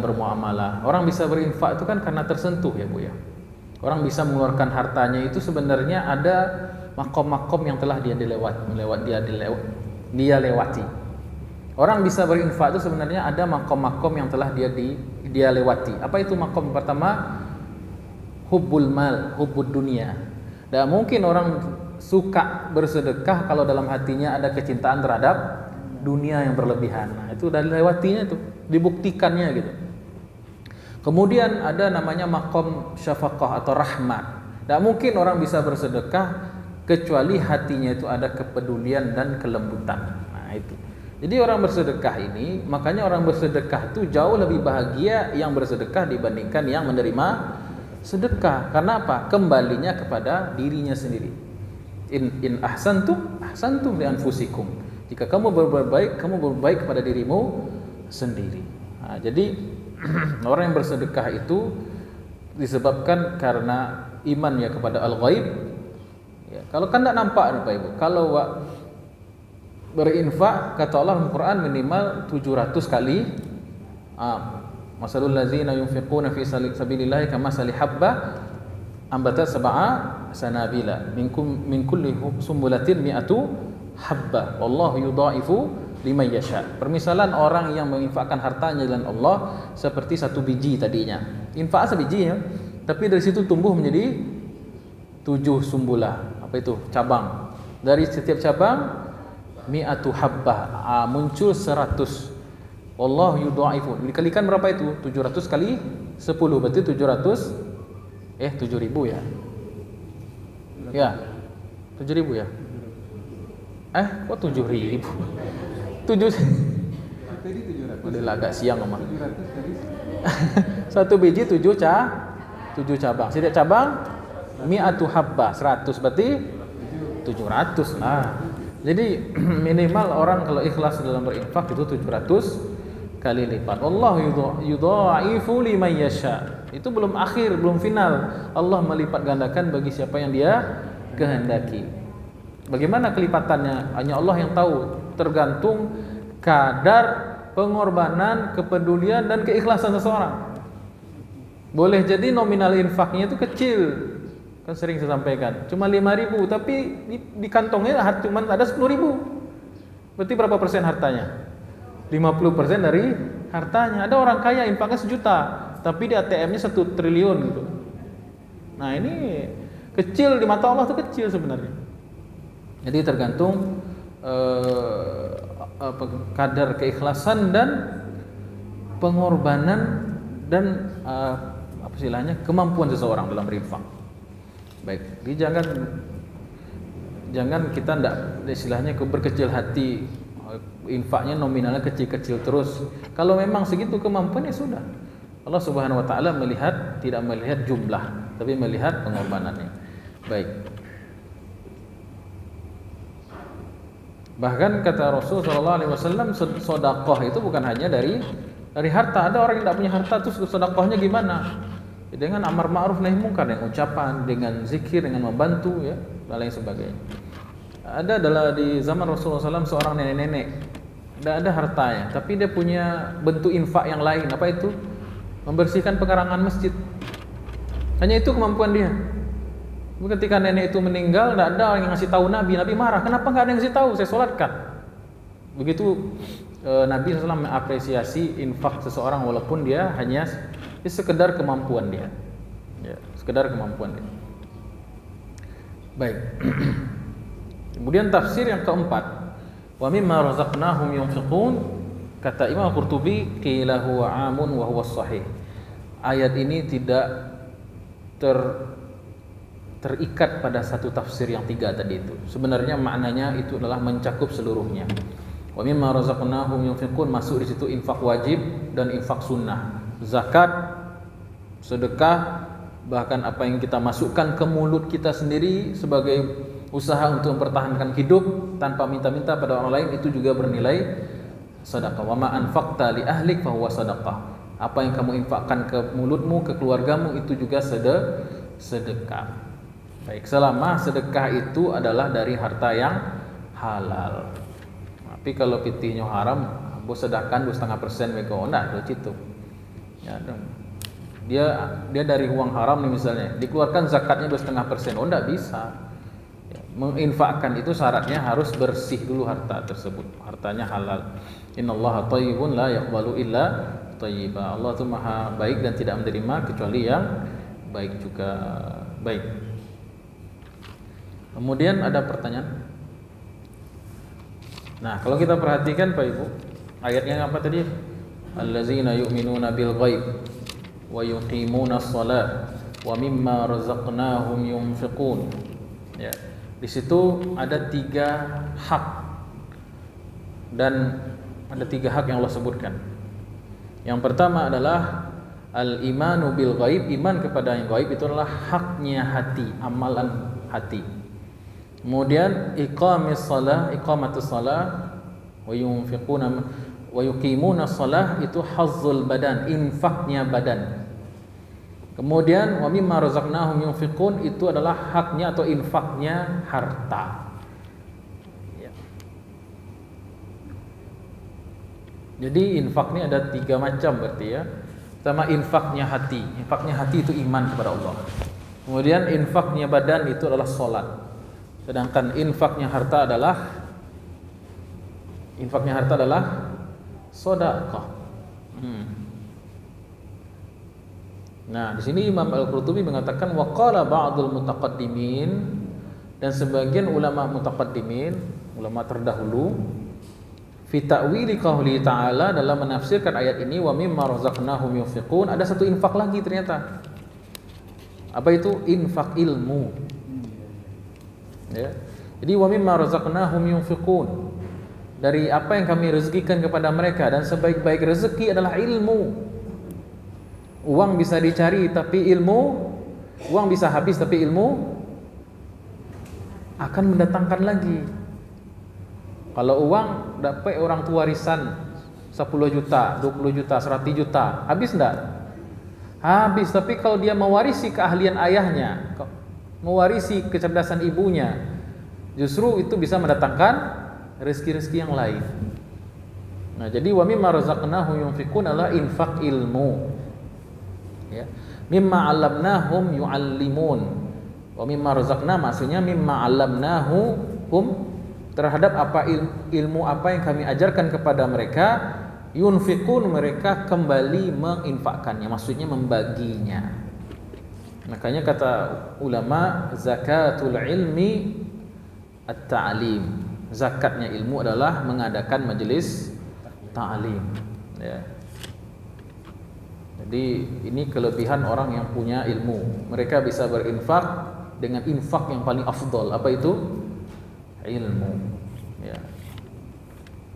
bermuamalah. Orang bisa berinfak itu kan karena tersentuh ya Bu ya. Orang bisa mengeluarkan hartanya itu sebenarnya ada makom-makom yang telah dia lewati. Orang bisa berinfak itu sebenarnya ada makom-makom yang telah dia lewati. Apa itu makom? Pertama, hubbul mal, hubbud dunia. Dan mungkin orang suka bersedekah kalau dalam hatinya ada kecintaan terhadap dunia yang berlebihan. Nah, itu udah dilewatinya itu, dibuktikannya gitu. Kemudian ada namanya makom syafaqah atau rahmat. Tidak mungkin orang bisa bersedekah kecuali hatinya itu ada kepedulian dan kelembutan. Nah itu. Jadi orang bersedekah ini, makanya orang bersedekah itu jauh lebih bahagia yang bersedekah dibandingkan yang menerima sedekah. Karena apa? Kembalinya kepada dirinya sendiri. In ahsantum li anfusikum. Jika kamu berbuat baik, kamu berbaik kepada dirimu sendiri. Nah, jadi orang yang bersedekah itu disebabkan karena imannya kepada al-ghaib. Ya, kalau kan tidak nampak Bapak Ibu. Kalau berinfak kata Allah dalam Quran minimal 700 kali. Masalul ladzina yunfiquna fi sabilillahi kamasali habba ambatat sab'a sanabila min kulli sumbulatin mi'atu habba wallahu yudha'ifu liman yasha. Permisalan orang yang menginfakkan hartanya jalan Allah seperti satu biji tadinya. Infak sebiji ya, tapi dari situ tumbuh menjadi 7 sumbulah. Apa itu? Cabang. Dari setiap cabang mi'atu habbah, muncul 100. Allah yudha'ifu. Dikalikan berapa itu? 700 kali 10 berarti 700 7.000 ya. Ya. 7.000 ya. Kok 7.000? 7 udah agak siang omah. 1 biji 7 cabang. Setiap cabang mi'atu habbah 100 berarti 700. Nah, jadi minimal orang kalau ikhlas dalam berinfak itu 700 kali lipat. Allah yudha'ifu liman yasha. Itu belum akhir, belum final. Allah melipat gandakan bagi siapa yang Dia kehendaki. Bagaimana kelipatannya? Hanya Allah yang tahu. Tergantung kadar pengorbanan, kepedulian dan keikhlasan seseorang. Boleh jadi nominal infaknya itu kecil. Kan sering saya sampaikan, cuma 5.000 tapi di kantongnya cuma ada 10.000. Berarti berapa persen hartanya? 50% dari hartanya. Ada orang kaya infaknya 1 juta, tapi di ATM-nya 1 triliun gitu. Nah, ini kecil di mata Allah itu kecil sebenarnya. Jadi tergantung kadar keikhlasan dan pengorbanan dan istilahnya kemampuan seseorang dalam berinfak. Baik, jadi jangan kita ndak istilahnya berkecil hati, infaknya nominalnya kecil-kecil terus. Kalau memang segitu kemampuan ya sudah. Allah Subhanahu wa taala tidak melihat jumlah, tapi melihat pengorbanannya. Baik. Bahkan kata Rasul sallallahu alaihi wasallam, sedekah itu bukan hanya dari harta. Ada orang yang tidak punya harta terus sedekahnya gimana? Dengan amar ma'ruf nahi munkar, dengan ucapan, dengan zikir, dengan membantu ya, dan lain sebagainya. Ada adalah di zaman Rasulullah SAW seorang nenek-nenek, tidak ada hartanya, tapi dia punya bentuk infak yang lain. Apa itu? Membersihkan pekarangan masjid. Hanya itu kemampuan dia. Ketika nenek itu meninggal, tidak ada orang yang ngasih tahu Nabi. Nabi marah, kenapa nggak ada yang ngasih tahu? Saya solatkan. Begitu Nabi SAW mengapresiasi infak seseorang walaupun dia hanya sekedar kemampuan dia. Ya, sekedar kemampuan dia. Baik. Kemudian tafsir yang keempat, wa mimma razaqnahum yunfiqun, kata Imam Qurtubi, qila huwa 'amun wa huwa shahih. Ayat ini tidak terikat pada satu tafsir yang tiga tadi itu. Sebenarnya maknanya itu adalah mencakup seluruhnya. Wa mimma razaqnahum yunfiqun, masuk di situ infak wajib dan infak sunnah, zakat, sedekah, bahkan apa yang kita masukkan ke mulut kita sendiri sebagai usaha untuk mempertahankan hidup tanpa minta-minta pada orang lain, itu juga bernilai sedekah. Wa ma anfaqta li ahlik fa huwa sedekah. Apa yang kamu infakkan ke mulutmu, ke keluargamu, itu juga sedekah. Baik, selama sedekah itu adalah dari harta yang halal. Tapi kalau pitihnya haram, bos sedekahkan 2,5% mereka enggak do citu. Ya, dia dari uang haram nih misalnya, dikeluarkan zakatnya 2,5%, enggak bisa. Ya, menginfakkan itu syaratnya harus bersih dulu harta tersebut, hartanya halal. Innallaha thayyibun la yaqbalu illa thayyiba. Allah itu maha baik dan tidak menerima kecuali yang baik juga. Baik. Kemudian ada pertanyaan. Nah, kalau kita perhatikan Pak Ibu, ayatnya apa tadi? Allazina yu'minuna bil ghaib wa yuqimuna shalah wa mimma razaqnahum yunfiqun. Ya. Di situ ada 3 hak. Dan ada 3 hak yang Allah sebutkan. Yang pertama adalah al-imanu bil ghaib, iman kepada yang gaib itu adalah haknya hati, amalan hati. Kemudian iqamatus shalah wa yunfiquna wa yuqimuna shalah, itu hazzul badan, infaknya badan. Kemudian wa mimma razaqnahum yunfiqun, itu adalah haknya atau infaknya harta. Ya. Jadi infak ini ada 3 macam berarti ya. Pertama infaknya hati. Infaknya hati itu iman kepada Allah. Kemudian infaknya badan itu adalah salat. Sedangkan infaknya harta adalah sedekah. Nah, di sini Imam Al-Qurtubi mengatakan wa qala ba'dul mutaqaddimin, dan sebagian ulama mutaqaddimin, ulama terdahulu, fi ta'wili qauli ta'ala, dalam menafsirkan ayat ini wa mimma razaqnahum yunfiqun, ada satu infak lagi ternyata. Apa itu? Infak ilmu. Ya. Jadi wa mimma razaqnahum yunfiqun, dari apa yang kami rezekikan kepada mereka, dan sebaik-baik rezeki adalah ilmu. Uang bisa dicari tapi uang bisa habis tapi ilmu akan mendatangkan lagi. Kalau uang dapat orang tua warisan 10 juta, 20 juta, 100 juta, habis enggak? Habis. Tapi kalau dia mewarisi keahlian ayahnya, mewarisi kecerdasan ibunya, justru itu bisa mendatangkan rezeki-rezeki yang lain. Nah, jadi wa mimma razaqnahum yunfiqun adalah infak ilmu. Ya. Mimma 'allamnahum yu'allimun. Wa mimma razaqna maksudnya mimma 'allamnahum, terhadap apa ilmu apa yang kami ajarkan kepada mereka, yunfiqun, mereka kembali menginfakkannya, maksudnya membaginya. Makanya kata ulama, zakatul ilmi at-ta'lim, zakatnya ilmu adalah mengadakan majelis ta'lim. Ya. Jadi ini kelebihan orang yang punya ilmu. Mereka bisa berinfak dengan infak yang paling afdol. Apa itu? Ilmu. Ya.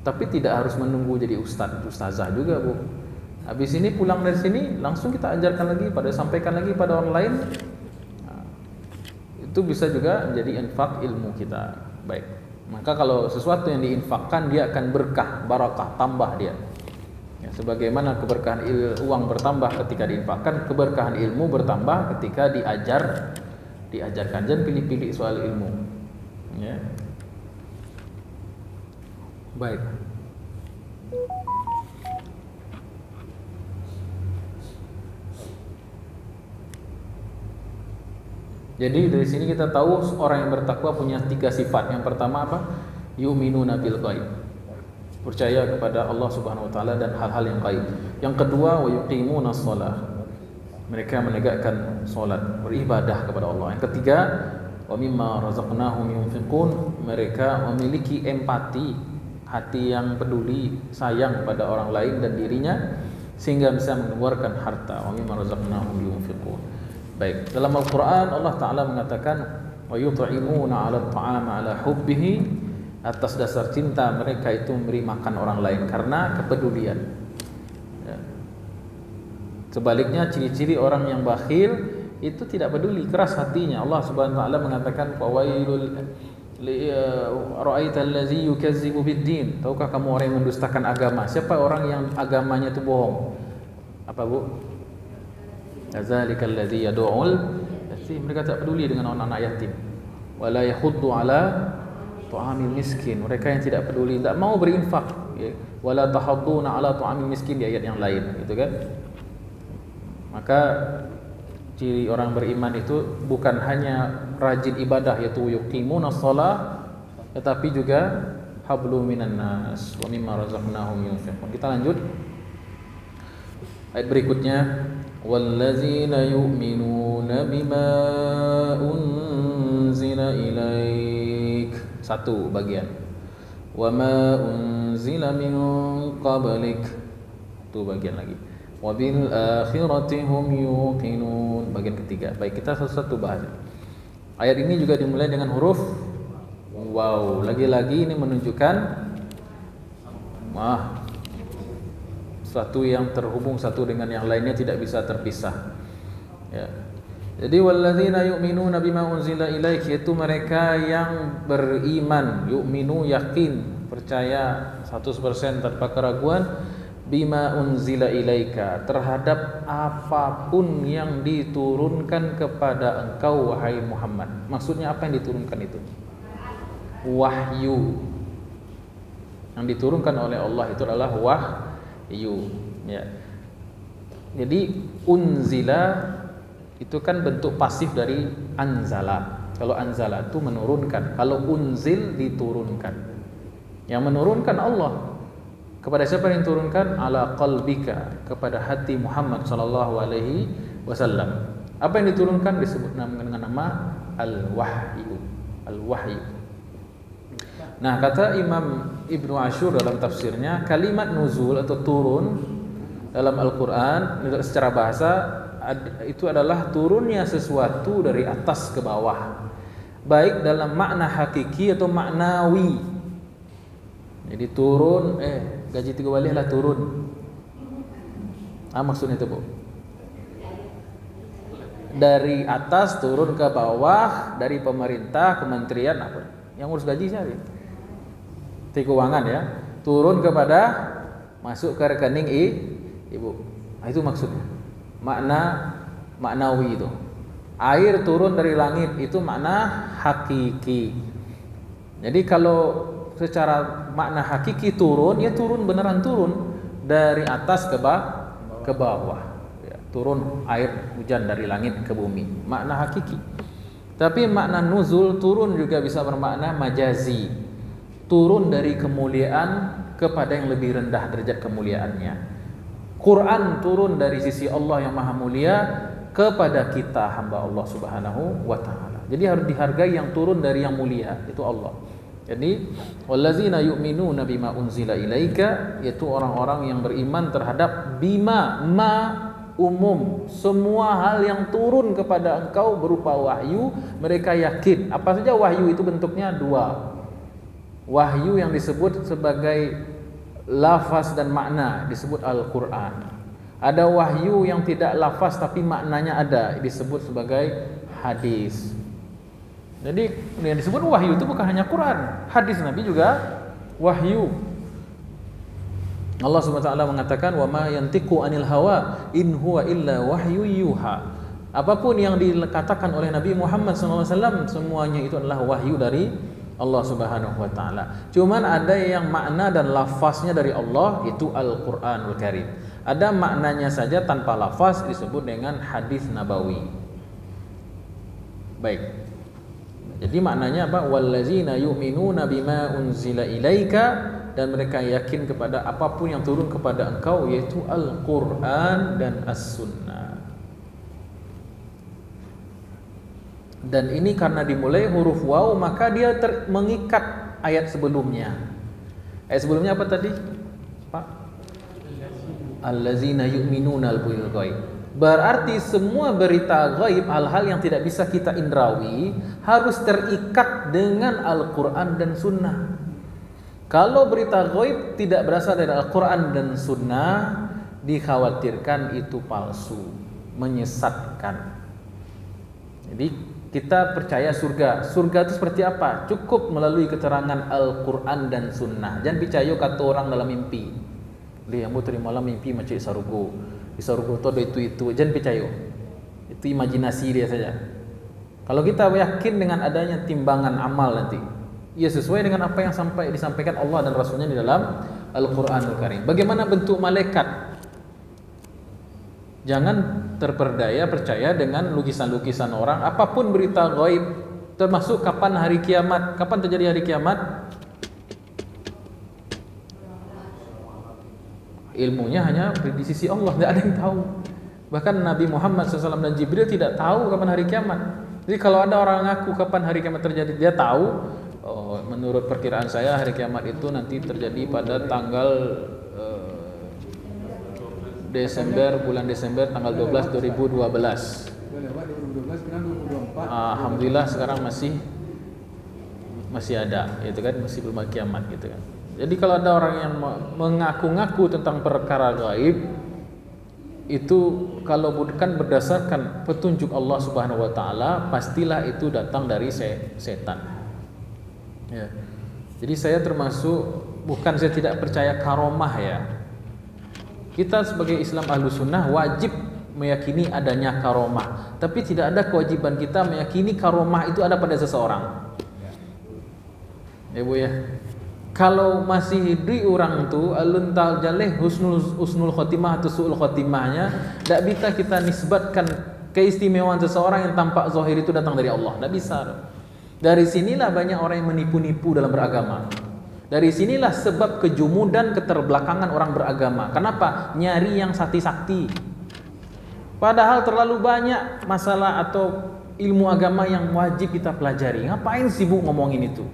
Tapi tidak harus menunggu jadi ustazah juga, Bu. Habis ini pulang dari sini langsung kita ajarkan lagi, sampaikan lagi pada orang lain. Nah, itu bisa juga menjadi infak ilmu kita. Baik. Maka kalau sesuatu yang diinfakkan dia akan berkah, barakah, tambah dia. Ya, sebagaimana keberkahan uang bertambah ketika diinfakkan, keberkahan ilmu bertambah ketika diajarkan. Jangan pilih-pilih soal ilmu. Ya. Baik. Jadi dari sini kita tahu orang yang bertakwa punya 3 sifat. Yang pertama apa? Yu'minuna bil ghaib. Percaya kepada Allah Subhanahu wa taala dan hal-hal yang gaib. Yang kedua, wa yuqimuna shalah. Mereka menegakkan salat, beribadah kepada Allah. Yang ketiga, wa mimma razaqnahum yunfiqun. Mereka memiliki empati, hati yang peduli, sayang pada orang lain dan dirinya sehingga bisa mengeluarkan harta. Wa mimma razaqnahum yunfiqun. Baik, dalam Al-Qur'an Allah Ta'ala mengatakan wa yut'imuna 'ala at-ta'ama 'ala hubbihi, atas dasar cinta mereka itu memberi makan orang lain karena kepedulian. Ya. Sebaliknya ciri-ciri orang yang bakhil itu tidak peduli, keras hatinya. Allah Subhanahu wa taala mengatakan fawailul ra'aital ladzi yukazzibu bid-din. Tahukah kamu orang yang mendustakan agama? Siapa orang yang agamanya itu bohong? Apa, Bu? Zalikal ladzi yad'ul yatim. Mereka tak peduli dengan anak-anak yatim. Wala yahuddu ala ta'amil miskin. Mereka yang tidak peduli, tidak mau berinfak, ya. Wala tahadduna ala ta'amil miskin di ayat yang lain, gitu kan? Maka ciri orang beriman itu bukan hanya rajin ibadah yaitu yuqimuna shalah, tetapi juga hablum minan nas wa mimma razaqnahum yunfiqun. Kita lanjut ayat berikutnya, wallazina yu'minuna bima unzila ilaik. Satu bagian. Wa ma unzila min qablik. Itu bagian lagi. Wa bil akhirati hum yuqinun. Bagian ketiga. Baik, kita satu-satu bahas. Ayat ini juga dimulai dengan huruf waw. Lagi-lagi ini menunjukkan sesuatu yang terhubung satu dengan yang lainnya, tidak bisa terpisah. Ya. Jadi walladzina yu'minuna bima unzila ilaik, yaitu mereka yang beriman, yu'minu yakin, percaya 100% tanpa keraguan, bima unzila ilaika, terhadap apapun yang diturunkan kepada engkau wahai Muhammad. Maksudnya apa yang diturunkan itu? Wahyu. Yang diturunkan oleh Allah itu adalah wahyu, ya. Jadi unzila itu kan bentuk pasif dari anzala. Kalau anzala itu menurunkan, kalau unzil diturunkan. Yang menurunkan Allah. Kepada siapa yang diturunkan? Ala qalbika, kepada hati Muhammad sallallahu alaihi wasallam. Apa yang diturunkan disebut dengan nama al-wahyu. Al-wahyu. Nah, kata Imam Ibnu Ashur dalam tafsirnya, kalimat nuzul atau turun dalam Al-Qur'an secara bahasa itu adalah turunnya sesuatu dari atas ke bawah, baik dalam makna hakiki atau maknawi. Jadi turun, gaji 3 balik lah turun. Maksudnya itu, Bu. Dari atas turun ke bawah, dari pemerintah, kementerian apa? Yang ngurus gaji siapa? Menteri Keuangan, ya. Turun kepada masuk ke rekening Ibu. Itu maksudnya. Maknawi itu. Air turun dari langit itu makna hakiki. Jadi kalau secara makna hakiki turun, ya turun beneran turun dari atas ke bawah. Ya, turun air hujan dari langit ke bumi. Makna hakiki. Tapi makna nuzul turun juga bisa bermakna majazi. Turun dari kemuliaan kepada yang lebih rendah derajat kemuliaannya. Quran turun dari sisi Allah yang maha mulia kepada kita hamba Allah Subhanahu wa taala. Jadi harus dihargai yang turun dari yang mulia, itu Allah. Jadi wallazina yu'minuna bima unzila ilaika, yaitu orang-orang yang beriman terhadap bima, ma umum. Semua hal yang turun kepada engkau berupa wahyu, mereka yakin. Apa saja wahyu itu bentuknya dua. Wahyu yang disebut sebagai lafaz dan makna disebut Al-Quran. Ada wahyu yang tidak lafaz tapi maknanya ada, disebut sebagai hadis. Jadi yang disebut wahyu itu bukan hanya Quran, hadis Nabi juga wahyu. Allah Subhanahu wa taala mengatakan, "Wa ma yantiqu 'anil hawa in huwa illa wahyu yuha." Apapun yang dikatakan oleh Nabi Muhammad SAW, semuanya itu adalah wahyu dari Allah Subhanahu wa taala. Cuman ada yang makna dan lafaznya dari Allah, itu Al-Qur'anul Karim. Ada maknanya saja tanpa lafaz, disebut dengan hadis nabawi. Baik. Jadi maknanya apa? Wallazina yu'minuna bima unzila ilaika, dan mereka yakin kepada apapun yang turun kepada engkau, yaitu Al-Qur'an dan As-Sunnah. Dan ini karena dimulai huruf waw, maka dia mengikat ayat sebelumnya. Ayat sebelumnya apa tadi? Pak? Allazina yu'minuna bil ghaib. Berarti semua berita gaib, hal-hal yang tidak bisa kita indrawi, harus terikat dengan Al-Quran dan Sunnah. Kalau berita gaib tidak berasal dari Al-Quran dan Sunnah, dikhawatirkan itu palsu, menyesatkan. Jadi kita percaya surga. Surga itu seperti apa? Cukup melalui keterangan Al-Quran dan Sunnah. Jangan percaya kata orang dalam mimpi. Dia yang terima malam mimpi macam sarugo. Di surga itu jangan percaya. Itu imajinasi dia saja. Kalau kita yakin dengan adanya timbangan amal nanti, ia sesuai dengan apa yang disampaikan Allah dan Rasulnya di dalam Al-Quranul Karim. Bagaimana bentuk malaikat? Jangan terperdaya percaya dengan lukisan-lukisan orang. Apapun berita gaib, termasuk kapan hari kiamat. Kapan terjadi hari kiamat? Ilmunya hanya di sisi Allah, tidak ada yang tahu. Bahkan Nabi Muhammad SAW dan Jibril tidak tahu kapan hari kiamat. Jadi kalau ada orang ngaku kapan hari kiamat terjadi, dia tahu. Oh, menurut perkiraan saya hari kiamat itu nanti terjadi pada tanggal bulan Desember tanggal 12 2012. Udah lewat 2012, sekarang 2024. Alhamdulillah sekarang masih ada, gitu kan, masih belum kiamat, gitu kan. Jadi kalau ada orang yang mengaku-ngaku tentang perkara gaib, itu kalau bukan berdasarkan petunjuk Allah Subhanahu wa taala, pastilah itu datang dari setan. Ya. Jadi saya termasuk, bukan saya tidak percaya karomah ya. Kita sebagai Islam Ahlus Sunnah wajib meyakini adanya karomah, tapi tidak ada kewajiban kita meyakini karomah itu ada pada seseorang. Ya Bu ya. Kalau masih hidup orang tu alun tal jaleh husnul khotimah atau su'ul khotimahnya, tidak bisa kita nisbatkan keistimewaan seseorang yang tampak zahir itu datang dari Allah. Tidak bisa. Dari sinilah banyak orang yang menipu-nipu dalam beragama. Dari sinilah sebab kejumudan, keterbelakangan orang beragama. Kenapa? Nyari yang sakti-sakti. Padahal terlalu banyak masalah atau ilmu agama yang wajib kita pelajari. Ngapain sibuk ngomongin itu?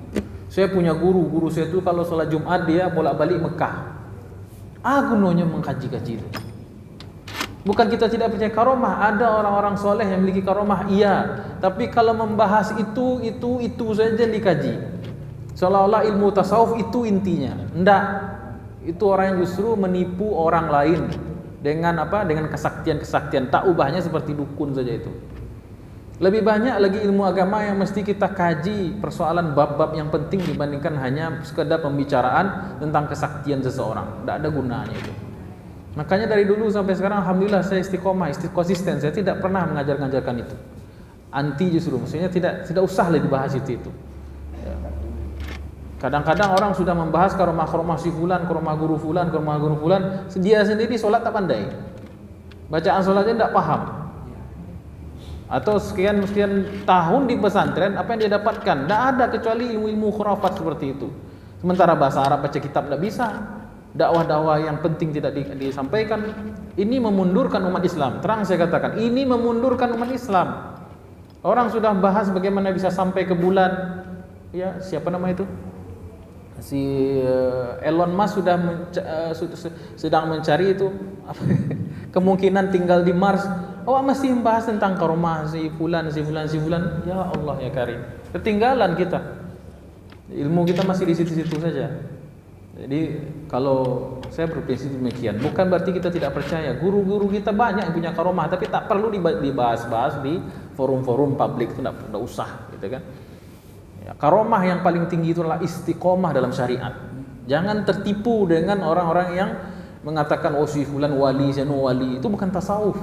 Saya punya guru saya itu kalau sholat Jumat dia bolak-balik Mekah. Gunanya mengkaji-kaji itu. Bukan kita tidak percaya karomah, ada orang-orang soleh yang memiliki karomah, iya. Tapi kalau membahas itu saja dikaji. Seolah-olah ilmu tasawuf itu intinya. Enggak. Itu orang yang justru menipu orang lain dengan apa? Dengan kesaktian-kesaktian. Tak ubahnya seperti dukun saja itu. Lebih banyak lagi ilmu agama yang mesti kita kaji persoalan bab-bab yang penting dibandingkan hanya sekedar pembicaraan tentang kesaktian seseorang. Tidak ada gunanya itu. Makanya dari dulu sampai sekarang alhamdulillah saya istiqomah, konsisten. Saya tidak pernah mengajarkan itu. Anti justru, maksudnya tidak usah lagi dibahas itu. Ya. Kadang-kadang orang sudah membahas karomah si fulan, karomah guru fulan, dia sendiri sholat tak pandai. Bacaan sholatnya tidak paham. Atau sekian tahun di pesantren, apa yang dia dapatkan? Tidak ada kecuali ilmu-ilmu khurafat seperti itu. Sementara bahasa Arab baca kitab tidak bisa. Dakwah-dakwah yang penting tidak disampaikan. Ini memundurkan umat Islam. Terang saya katakan, ini memundurkan umat Islam. Orang sudah bahas bagaimana bisa sampai ke bulan. Ya, siapa nama itu? Si Elon Musk sudah sedang mencari itu kemungkinan tinggal di Mars, awak masih membahas tentang karomah si fulan. Ya Allah ya Karim, ketinggalan kita. Ilmu kita masih di situ-situ saja. Jadi kalau saya berprinsip demikian, bukan berarti kita tidak percaya. Guru-guru kita banyak yang punya karomah, tapi tak perlu dibahas-bahas di forum-forum publik, itu tidak usah, gitu kan? Ya, karomah yang paling tinggi itu adalah istiqomah dalam syariat. Jangan tertipu dengan orang-orang yang mengatakan oh si fulan wali, si anu wali. Itu bukan tasawuf.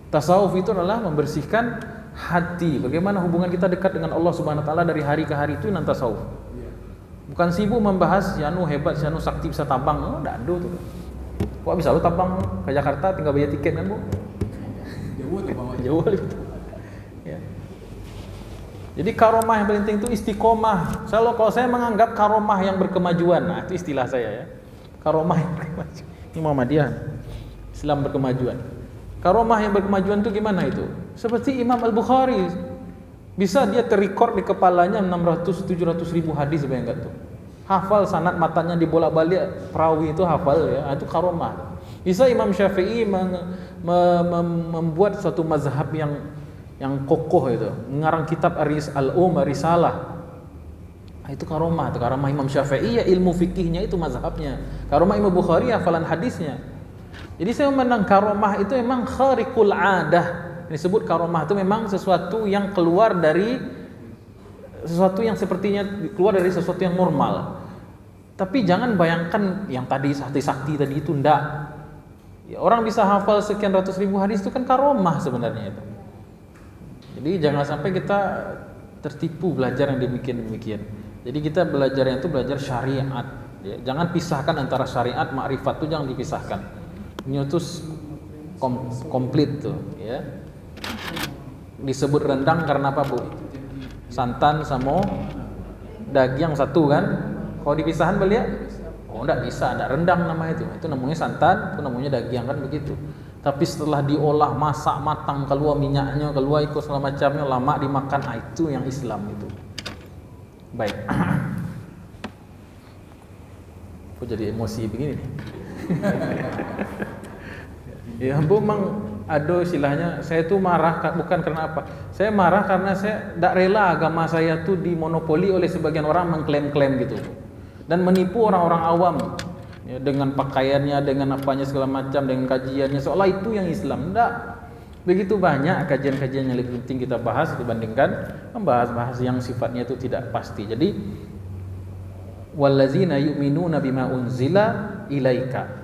Tasawuf itu adalah membersihkan hati. Bagaimana hubungan kita dekat dengan Allah Subhanahu wa taala dari hari ke hari, itu nan tasawuf. Bukan sibuk membahas si anu hebat, si anu sakti bisa tabang. Oh, enggak ada tuh. Kok bisa lu tabang ke Jakarta tinggal bayar tiket kan, Bu? Jauh tuh Bang. Jauh gitu. Ya. Jadi karomah yang penting itu istiqomah. Kalau saya menganggap karomah yang berkemajuan, nah itu istilah saya ya. Karomah yang berkemajuan. Ini Muhammadiyah. Islam berkemajuan. Karomah yang berkemajuan itu gimana itu? Seperti Imam Al-Bukhari. Bisa dia terrecord di kepalanya 600-700 ribu hadis, bayangkan tuh. Hafal sanad matanya dibolak-balik, perawi itu hafal ya, itu karomah. Bisa Imam Syafi'i membuat suatu mazhab yang kokoh itu, mengarang kitab Risalah. Itu karomah. Karomah Imam Syafi'i ya ilmu fikihnya itu mazhabnya. Karomah Imam Bukhari hafalan hadisnya. Jadi saya memandang karomah itu memang khariqul adah. Disebut karomah itu memang sesuatu yang keluar dari sesuatu yang sepertinya keluar dari sesuatu yang normal. Tapi jangan bayangkan yang tadi sakti-sakti tadi itu ndak. Ya, orang bisa hafal sekian ratus ribu hadis itu kan karomah sebenarnya itu. Jadi jangan sampai kita tertipu belajar yang demikian. Jadi kita belajar itu belajar syariat. Ya, jangan pisahkan antara syariat, makrifat itu jangan dipisahkan. Ini itu komplit tuh, ya. Disebut rendang karena apa, Bu? Santan sama daging satu kan? Kalau dipisahan beliau, oh enggak bisa, ada rendang namanya itu. Itu namanya santan, itu namanya daging kan begitu. Tapi setelah diolah, masak matang, keluar minyaknya, keluar ikut segala macamnya, lama dimakan, itu yang Islam itu. Baik. Kok jadi emosi begini nih? Ya ampun, memang ada istilahnya, saya tuh marah bukan karena apa. Saya marah karena saya tidak rela agama saya tuh dimonopoli oleh sebagian orang mengklaim-klaim gitu. Dan menipu orang-orang awam ya, dengan pakaiannya, dengan apanya segala macam, dengan kajiannya, seolah itu yang Islam. Tidak. Begitu banyak kajian-kajian yang lebih penting kita bahas dibandingkan membahas-bahas yang sifatnya itu tidak pasti. Jadi wallazina yu'minuna bima unzila ilaika.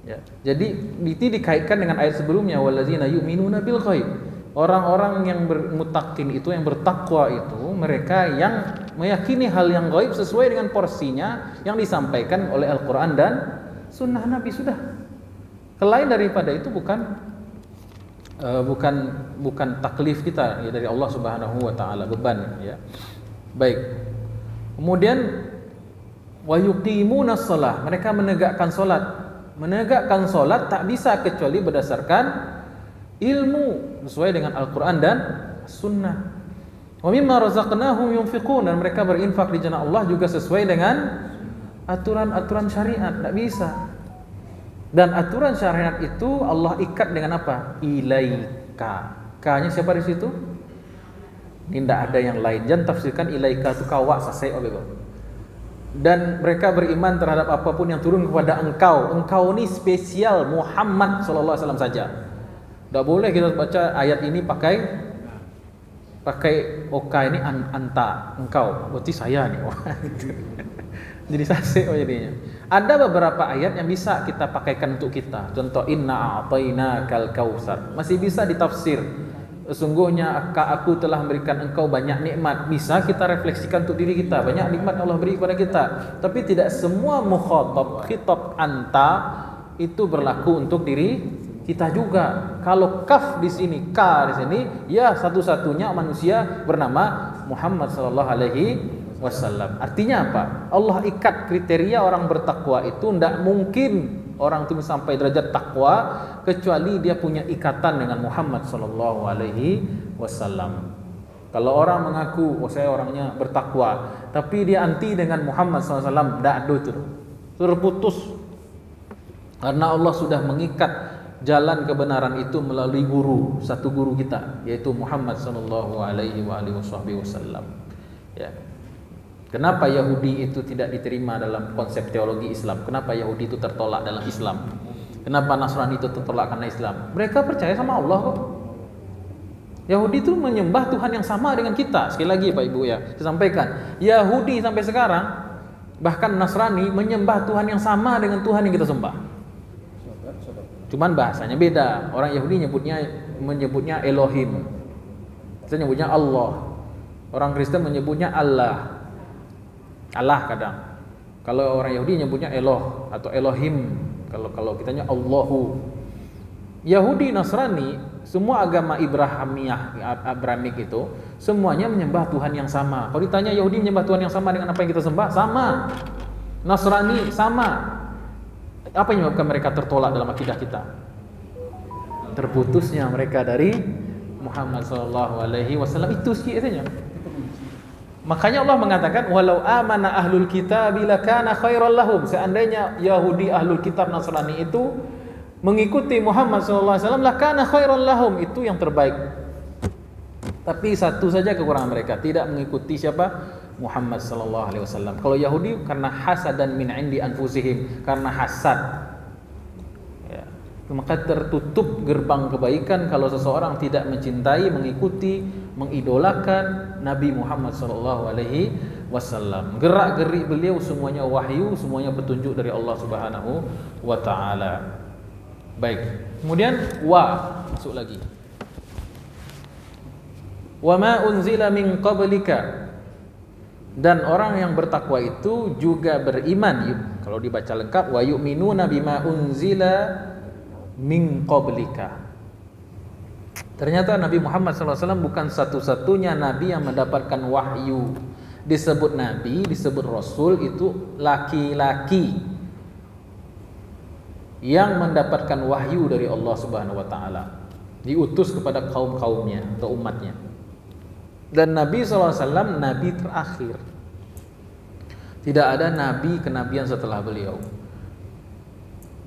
Ya. Jadi itu dikaitkan dengan ayat sebelumnya wallazina yu'minuna bil ghaib. Orang-orang yang bermutakin itu, yang bertakwa itu, mereka yang meyakini hal yang gaib sesuai dengan porsinya yang disampaikan oleh Al-Qur'an dan sunnah Nabi sudah. Selain daripada itu bukan taklif kita ya, dari Allah Subhanahu wa taala, beban ya. Baik. Kemudian wa yuqimunas shalah, mereka menegakkan salat. Menegakkan solat tak bisa kecuali berdasarkan ilmu sesuai dengan Al-Quran dan Sunnah. Wa mimma razaqnahum yunfiqun, dan mereka berinfak di jalan Allah juga sesuai dengan aturan-aturan syariat. Tak bisa. Dan aturan syariat itu Allah ikat dengan apa? Ilaika. K-nya siapa di situ? Ini tidak ada yang lain. Jangan tafsirkan ilaika itu kawak sasai obego. Dan mereka beriman terhadap apapun yang turun kepada engkau. Engkau ini spesial Muhammad sallallahu alaihi wasallam saja. Tidak boleh kita baca ayat ini pakai oka ini anta, engkau. Berarti saya nih. Jadi sase jadinya. Ada beberapa ayat yang bisa kita pakaikan untuk kita. Contoh inna a'tainakal kautsar. Masih bisa ditafsir. Sesungguhnya aku telah memberikan engkau banyak nikmat. Bisa kita refleksikan untuk diri kita, banyak nikmat Allah beri kepada kita. Tapi tidak semua mukhatab, khitab anta itu berlaku untuk diri kita juga. Kalau kaf di sini, ka di sini, ya satu-satunya manusia bernama Muhammad sallallahu alaihi wasallam. Artinya apa? Allah ikat kriteria orang bertakwa itu, tidak mungkin orang itu sampai derajat takwa kecuali dia punya ikatan dengan Muhammad sallallahu alaihi wasallam. Kalau orang mengaku saya orangnya bertakwa tapi dia anti dengan Muhammad sallallahu alaihi wasallam, tidak ada itu. Terputus Karena Allah sudah mengikat jalan kebenaran itu melalui satu guru kita, yaitu Muhammad sallallahu alaihi wasallam. Ya. Kenapa Yahudi itu tidak diterima dalam konsep teologi Islam? Kenapa Yahudi itu tertolak dalam Islam? Kenapa Nasrani itu tertolak karena Islam? Mereka percaya sama Allah kok. Yahudi itu menyembah Tuhan yang sama dengan kita. Sekali lagi Pak Ibu ya, saya sampaikan, Yahudi sampai sekarang, bahkan Nasrani menyembah Tuhan yang sama dengan Tuhan yang kita sembah. Cuman bahasanya beda. Orang Yahudi menyebutnya Elohim. Kita nyebutnya Allah. Orang Kristen menyebutnya Allah. Allah kadang. Kalau orang Yahudi nyebutnya Eloh atau Elohim. Kalau kitanya Allahu. Yahudi, Nasrani, semua agama Abrahamic itu semuanya menyembah Tuhan yang sama. Kalau ditanya Yahudi menyembah Tuhan yang sama dengan apa yang kita sembah? Sama. Nasrani sama. Apa yang menyebabkan mereka tertolak dalam akidah kita? Terputusnya mereka dari Muhammad sallallahu alaihi wasallam, itu sikitnya. Makanya Allah mengatakan walau amana ahlul kitab lakana khairal lahum. Seandainya Yahudi ahlul kitab Nasrani itu mengikuti Muhammad sallallahu alaihi wasallam, lakana khairal lahum, itu yang terbaik. Tapi satu saja kekurangan mereka, tidak mengikuti siapa? Muhammad sallallahu alaihi wasallam. Kalau Yahudi karena hasadan min indi anfusihim, karena hasad. Ya. Maka tertutup gerbang kebaikan kalau seseorang tidak mencintai, mengikuti, mengidolakan Nabi Muhammad sallallahu alaihi wasallam. Gerak-gerik beliau semuanya wahyu, semuanya petunjuk dari Allah Subhanahu wa taala. Baik. Kemudian masuk lagi. Wa ma unzila min qablika. Dan orang yang bertakwa itu juga beriman. Kalau dibaca lengkap, wa yu'minuna bima unzila min qablika. Ternyata Nabi Muhammad SAW bukan satu-satunya nabi yang mendapatkan wahyu. Disebut nabi, disebut rasul, itu laki-laki yang mendapatkan wahyu dari Allah Subhanahu wa taala, diutus kepada kaum-kaumnya atau umatnya. Dan Nabi SAW nabi terakhir. Tidak ada nabi kenabian setelah beliau.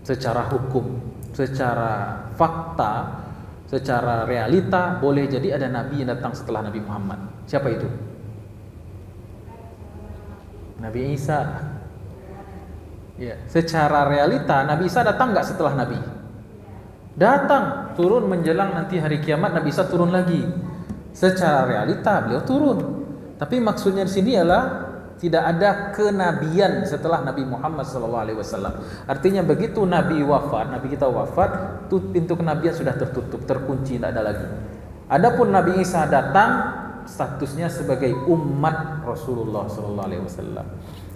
Secara hukum, secara fakta, secara realita, boleh jadi ada nabi yang datang setelah Nabi Muhammad. Siapa itu? Nabi Isa. Ya, secara realita Nabi Isa datang nggak setelah Nabi? Datang, turun menjelang nanti hari kiamat, Nabi Isa turun lagi. Secara realita beliau turun. Tapi maksudnya di sini adalah tidak ada kenabian setelah Nabi Muhammad SAW. Artinya begitu Nabi wafat, Nabi kita wafat, pintu kenabian sudah tertutup, terkunci, tidak ada lagi. Adapun Nabi Isa datang, statusnya sebagai umat Rasulullah SAW.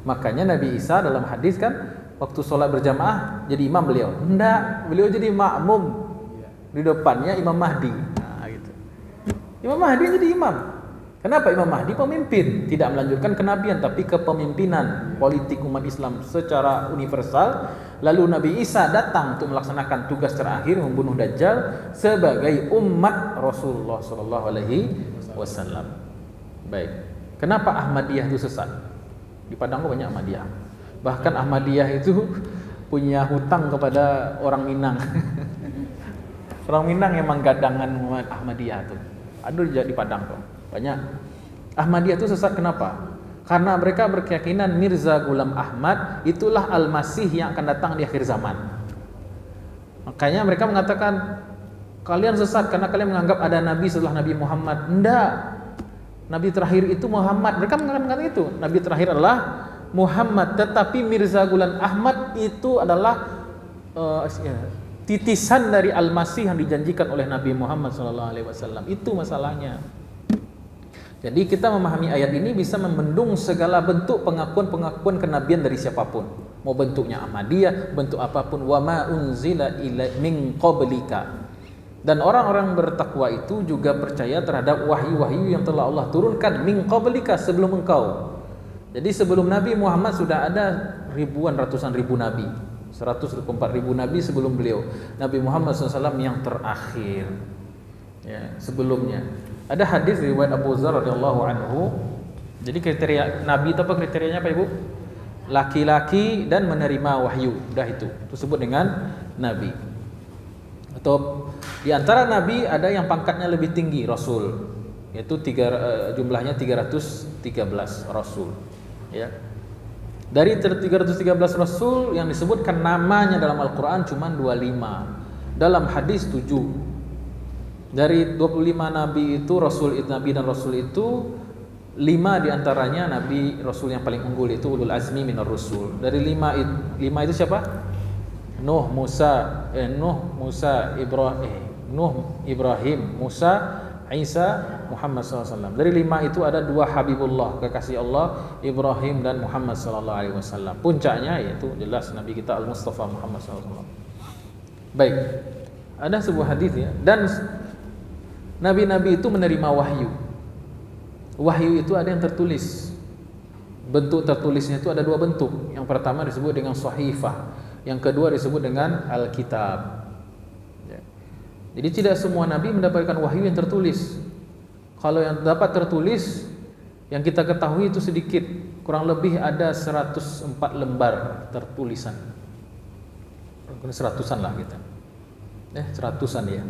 Makanya Nabi Isa dalam hadis kan, waktu sholat berjamaah jadi imam beliau. Enggak, beliau jadi makmum. Di depannya Imam Mahdi. Nah, gitu. Imam Mahdi jadi imam. Kenapa Imam Mahdi pemimpin? Tidak melanjutkan kenabian, tapi kepemimpinan politik umat Islam secara universal. Lalu Nabi Isa datang untuk melaksanakan tugas terakhir, membunuh Dajjal sebagai umat Rasulullah SAW. Baik. Kenapa Ahmadiyah itu sesat? Di Padang banyak Ahmadiyah. Bahkan Ahmadiyah itu punya hutang kepada orang Minang. Orang Minang emang gadangan Ahmadiyah tuh. Ada di Padang tuh. Banyak. Ahmadiyah itu sesat kenapa? Karena mereka berkeyakinan Mirza Ghulam Ahmad itulah Al-Masih yang akan datang di akhir zaman. Makanya mereka mengatakan kalian sesat karena kalian menganggap ada nabi setelah Nabi Muhammad. Enggak. Nabi terakhir itu Muhammad. Mereka mengatakan itu. Nabi terakhir adalah Muhammad, tetapi Mirza Ghulam Ahmad itu adalah titisan dari Al-Masih yang dijanjikan oleh Nabi Muhammad SAW. Itu masalahnya. Jadi kita memahami ayat ini bisa membendung segala bentuk pengakuan-pengakuan kenabian dari siapapun. Mau bentuknya Ahmadiyah, bentuk apapun. Wa ma unzila min qablika. Dan orang-orang bertakwa itu juga percaya terhadap wahyu-wahyu yang telah Allah turunkan min qablika, sebelum engkau. Jadi sebelum Nabi Muhammad sudah ada ribuan, ratusan ribu nabi. 124 ribu nabi sebelum beliau. Nabi Muhammad SAW yang terakhir. Ya, sebelumnya. Ada hadis riwayat Abu Dzar radhiyallahu anhu. Jadi kriteria nabi itu apa kriterianya Pak Ibu? laki-laki dan menerima wahyu. Udah itu disebut dengan nabi. Atau di antara nabi ada yang pangkatnya lebih tinggi, rasul, yaitu jumlahnya 313 rasul. Ya. Dari 313 rasul yang disebutkan namanya dalam Al-Qur'an cuma 25. Dalam hadis 7. Dari 25 nabi itu, nabi dan rasul itu 5 diantaranya nabi rasul yang paling unggul, itu ulul azmi minar rusul. Dari 5 itu siapa? Nuh, Ibrahim, Musa, Isa, Muhammad SAW. Dari 5 itu ada 2 Habibullah, kekasih Allah, Ibrahim dan Muhammad SAW. Puncaknya yaitu jelas Nabi kita Al-Mustafa Muhammad SAW. Baik, ada sebuah hadis ya. Dan nabi-nabi itu menerima wahyu. Wahyu itu ada yang tertulis. Bentuk tertulisnya itu ada 2 bentuk. Yang pertama disebut dengan sahifah, yang kedua disebut dengan Alkitab. Jadi tidak semua nabi mendapatkan wahyu yang tertulis. Kalau yang dapat tertulis, yang kita ketahui itu sedikit. Kurang lebih ada 104 lembar tertulisan. Mungkin 100-an lah kita. 100-an ya.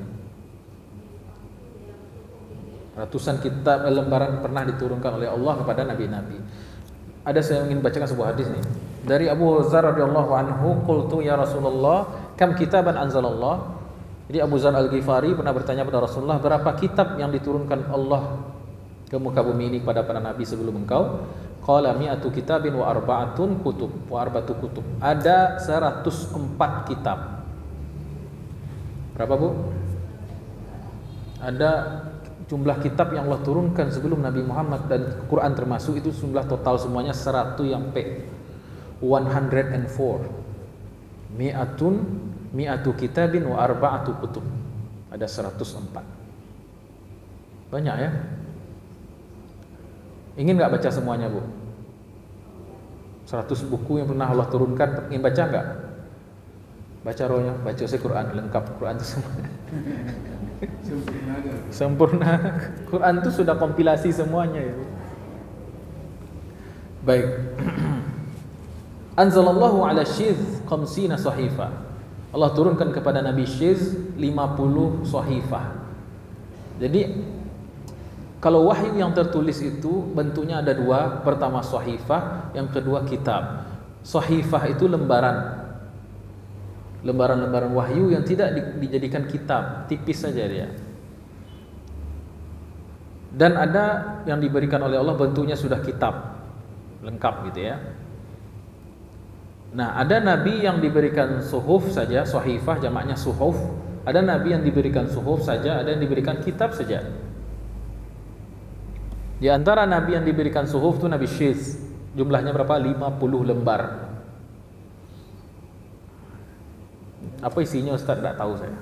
Ratusan kitab lembaran pernah diturunkan oleh Allah kepada nabi-nabi. Ada saya ingin bacakan sebuah hadis nih. Dari Abu Dzar radhiyallahu anhu, qultu ya Rasulullah, kam kitaban anzalallah? Jadi Abu Dzar Al-Ghifari pernah bertanya kepada Rasulullah, berapa kitab yang diturunkan Allah ke muka bumi ini kepada para nabi sebelum engkau? Qala mi'atu kitabin wa arba'atu kutub. Ada 104 kitab. Berapa, Bu? Ada jumlah kitab yang Allah turunkan sebelum Nabi Muhammad dan Quran termasuk, itu jumlah total semuanya 100 yang 104. Mi'atu kitabin wa arba'atu kutub. Ada 104. Banyak ya? Ingin enggak baca semuanya, Bu? 100 buku yang pernah Allah turunkan, ingin baca enggak? Baca rohnya, baca Quran lengkap, Quran itu semua. Sempurna. Quran itu sudah kompilasi semuanya ya. Baik. Anzalallahu ala Syiz 50 sahifah. Allah turunkan kepada Nabi Syiz 50 sahifah. Jadi kalau wahyu yang tertulis itu bentuknya ada 2. Pertama sahifah, yang kedua kitab. Sahifah itu lembaran wahyu yang tidak dijadikan kitab, tipis saja dia. Dan ada yang diberikan oleh Allah bentuknya sudah kitab, lengkap gitu ya. Nah, ada nabi yang diberikan suhuf saja, sahifah jamaknya suhuf. Ada nabi yang diberikan suhuf saja, ada yang diberikan kitab saja. Di antara nabi yang diberikan suhuf itu Nabi Syiz. Jumlahnya berapa? 50 lembar. Apa isinya Ustaz tidak tahu saya.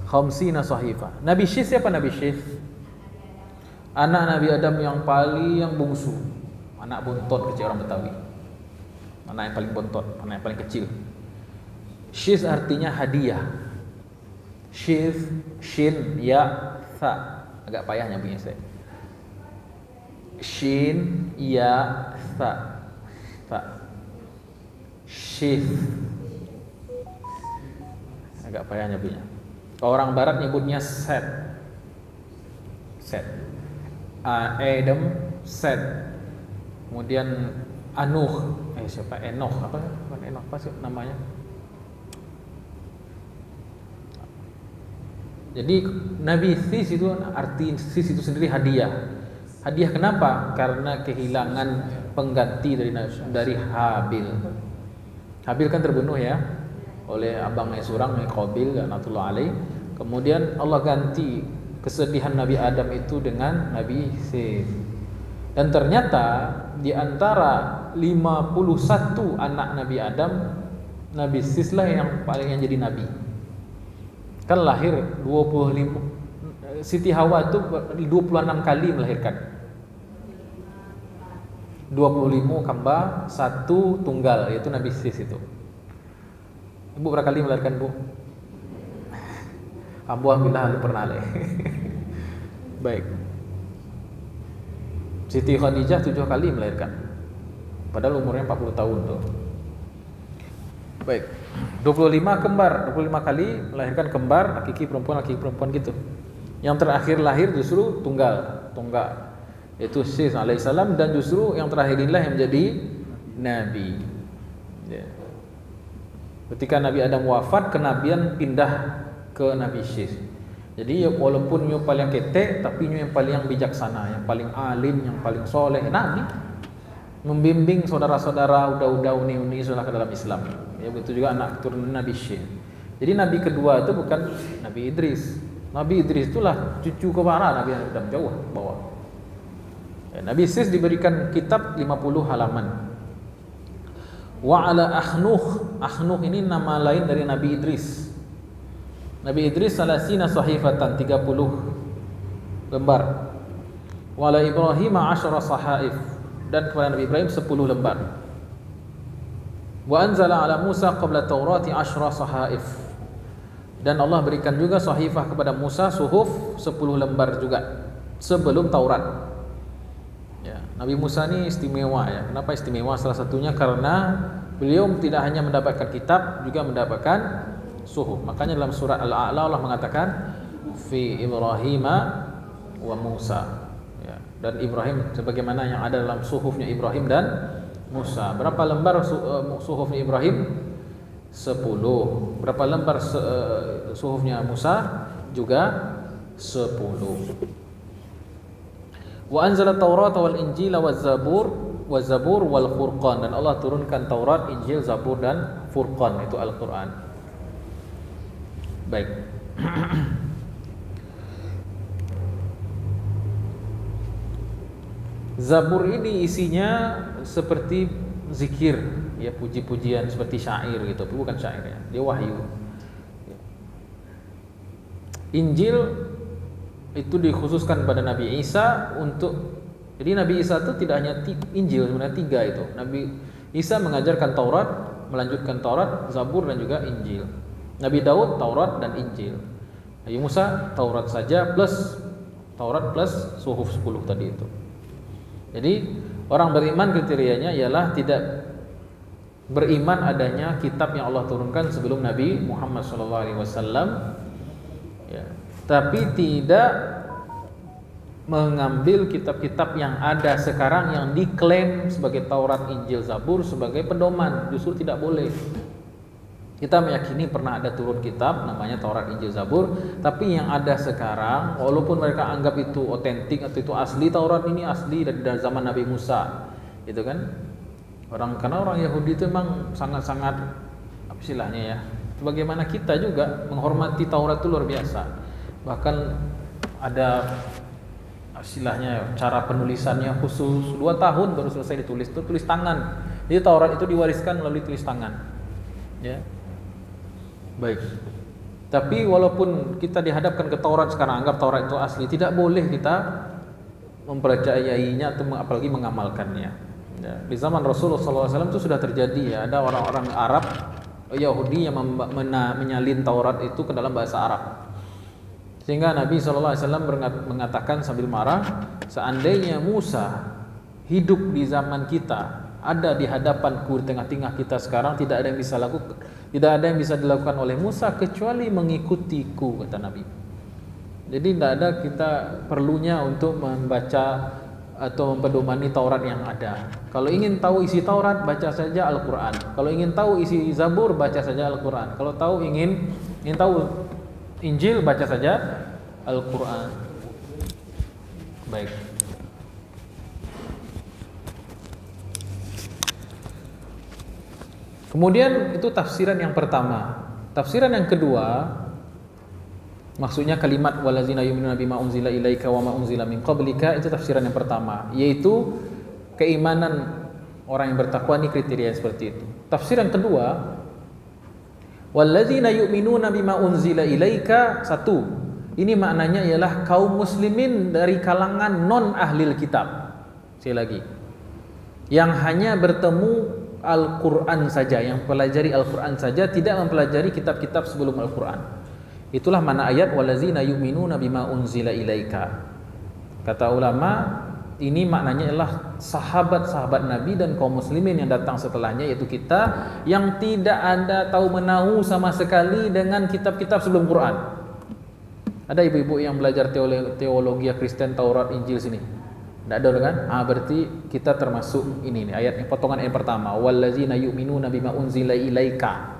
50 sahifah. Nabi Syiz siapa Nabi Syiz? Anak Nabi Adam yang paling bungsu. Anak bontot kecil orang Betawi. Anak yang paling bontot, anak yang paling kecil. Syiz artinya hadiah. Syiz, shin, ya, tha. Agak payah nyambungnya saya. Shin, ya, tha. Syiz. Agak payah nyebutnya. Orang barat nyebutnya Set. Adam, Set. Kemudian Anuh. Siapa? Enoch apa? Bukan Enoch, apa sih namanya? Jadi Nabi Sis itu arti Sis itu sendiri hadiah. Hadiah kenapa? Karena kehilangan pengganti dari Habil. Habil kan terbunuh ya oleh abangnya Surang, Qabil laknatullah alaih. Kemudian Allah ganti kesedihan Nabi Adam itu dengan Nabi Sis. Dan ternyata di antara 51 anak Nabi Adam, Nabi Sis lah yang paling jadi nabi. Kan lahir 25, Siti Hawa itu 26 kali melahirkan. 25 kembar, 1 tunggal, yaitu Nabi Sis itu. Ibu berapa kali melahirkan, Bu? Alhamdulillah pernah leh. Baik. Siti Khadijah 7 kali melahirkan. Padahal umurnya 40 tahun tuh. Baik. 25 kembar, 25 kali melahirkan kembar, laki-laki perempuan gitu. Yang terakhir lahir justru tunggal, yaitu Syekh alaihissalam, dan justru yang terakhir inilah yang menjadi nabi. Ya. Ketika Nabi Adam wafat, kenabian pindah ke Nabi Syekh. Jadi walaupun nyu paling ketek, tapi nyu yang paling bijaksana, yang paling alim, yang paling soleh, Nabi membimbing saudara-saudara udah uni sudah ke dalam Islam. Ya begitu juga anak keturunan Nabi Syekh. Jadi nabi kedua itu bukan Nabi Idris. Nabi Idris itulah cucu kemana Nabi Adam jauh bawah. Ya, Nabi Syekh diberikan kitab 50 halaman. Wa ala Akhnuh ini nama lain dari Nabi Idris. Nabi Idris salasina sahifatan 30 lembar. Wa ala Ibrahim 10 sahaif, dan kepada Nabi Ibrahim 10 lembar. Wa anzala ala Musa qabla Taurati 10 sahaif, dan Allah berikan juga sahifah kepada Musa, suhuf 10 lembar juga sebelum Taurat. Ya, Nabi Musa ini istimewa ya. Kenapa istimewa? Salah satunya karena beliau tidak hanya mendapatkan kitab, juga mendapatkan suhuf. Makanya dalam surat Al-A'la Allah mengatakan fi Ibrahim wa Musa. Ya, dan Ibrahim sebagaimana yang ada dalam suhufnya Ibrahim dan Musa. Berapa lembar suhufnya Ibrahim? 10. Berapa lembar suhufnya Musa? Juga 10. Wa anzala Taurat wal Injil waz Zabur wal Furqan, dan Allah turunkan Taurat, Injil, Zabur dan Furqan, itu Al-Qur'an. Baik. Zabur ini isinya seperti zikir, ya, puji-pujian seperti syair gitu, tapi bukan syair ya, dia wahyu. Injil itu dikhususkan pada Nabi Isa untuk, jadi Nabi Isa itu tidak hanya Injil, sebenarnya 3 itu. Nabi Isa mengajarkan Taurat, melanjutkan Taurat, Zabur dan juga Injil. Nabi Daud Taurat dan Injil. Nabi Musa Taurat saja plus suhuf 10 tadi itu. Jadi orang beriman kriterianya ialah tidak beriman adanya kitab yang Allah turunkan sebelum Nabi Muhammad SAW, ya, tapi tidak mengambil kitab-kitab yang ada sekarang yang diklaim sebagai Taurat, Injil, Zabur sebagai pedoman. Justru tidak boleh. Kita meyakini pernah ada turun kitab namanya Taurat, Injil, Zabur, tapi yang ada sekarang walaupun mereka anggap itu otentik atau itu asli, Taurat ini asli dari zaman Nabi Musa, gitu kan? Karena orang Yahudi itu memang sangat-sangat apa istilahnya ya, sebagaimana kita juga menghormati Taurat itu luar biasa. Bahkan ada istilahnya cara penulisannya khusus, 2 tahun baru selesai ditulis, itu tulis tangan. Jadi Taurat itu diwariskan melalui tulis tangan, ya. Baik. Tapi walaupun kita dihadapkan ke Taurat sekarang, anggap Taurat itu asli, tidak boleh kita mempercayainya atau apalagi mengamalkannya. Ya. Di zaman Rasulullah SAW itu sudah terjadi ya, ada orang-orang Arab Yahudi yang menyalin Taurat itu ke dalam bahasa Arab. Sehingga Nabi SAW mengatakan sambil marah, seandainya Musa hidup di zaman kita, ada di hadapanku, di tengah-tengah kita sekarang, tidak ada yang bisa dilakukan oleh Musa kecuali mengikutiku, kata Nabi. Jadi tidak ada kita perlunya untuk membaca atau mempedomani Taurat yang ada. Kalau ingin tahu isi Taurat, baca saja Al-Quran. Kalau ingin tahu isi Zabur, baca saja Al-Quran. Kalau ingin tahu Injil, baca saja Al-Quran. Baik. Kemudian itu tafsiran yang pertama. Tafsiran yang kedua, maksudnya kalimat walazina yu'minuna bima unzila ilaika wa ma unzila min qablika, itu tafsiran yang pertama, yaitu keimanan orang yang bertakwa. Ini kriteria seperti itu. Tafsiran kedua, wallazina yu'minuna bima unzila ilaika, satu, ini maknanya ialah kaum muslimin dari kalangan non ahlil kitab. Sekali lagi, yang hanya bertemu Al-Quran saja, yang pelajari Al-Quran saja, tidak mempelajari kitab-kitab sebelum Al-Quran. Itulah mana ayat walazina yu'minuna bima unzila ilaika. Kata ulama, Ini maknanya adalah sahabat-sahabat Nabi dan kaum muslimin yang datang setelahnya, yaitu kita yang tidak ada tahu menahu sama sekali dengan kitab-kitab sebelum Quran. Ada ibu-ibu yang belajar teologi Kristen, Taurat, Injil sini? Tidak ada kan? Berarti kita termasuk ini nih, ayat potongan ayat pertama, wallazina yu'minuna bima unzila ilaika,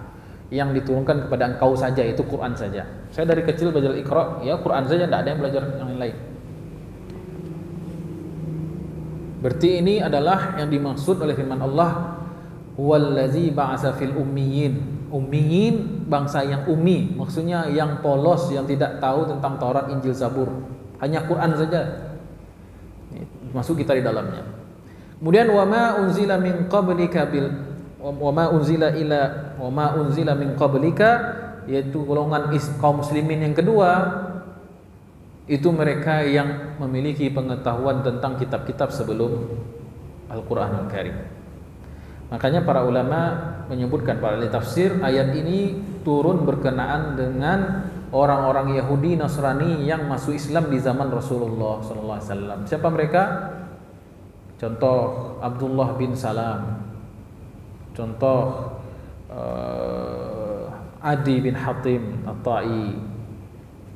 yang diturunkan kepada engkau saja, itu Quran saja. Saya dari kecil belajar Iqra, ya Quran saja, tidak ada yang belajar yang lain. Berarti ini adalah yang dimaksud oleh firman Allah, huwallazi ba'atsa fil ummiyin. Ummiyin, bangsa yang ummi, maksudnya yang polos, yang tidak tahu tentang Taurat, Injil, Zabur. Hanya Quran saja. Masuk kita di dalamnya. Kemudian wama unzila min qablika wama unzila min qablika, yaitu golongan kaum muslimin yang kedua, itu mereka yang memiliki pengetahuan tentang kitab-kitab sebelum Al-Quranul Karim. Makanya para ulama menyebutkan, para ahli tafsir, ayat ini turun berkenaan dengan orang-orang Yahudi Nasrani yang masuk Islam di zaman Rasulullah SAW. Siapa mereka? Contoh Abdullah bin Salam, contoh Adi bin Hatim At-Ta'i,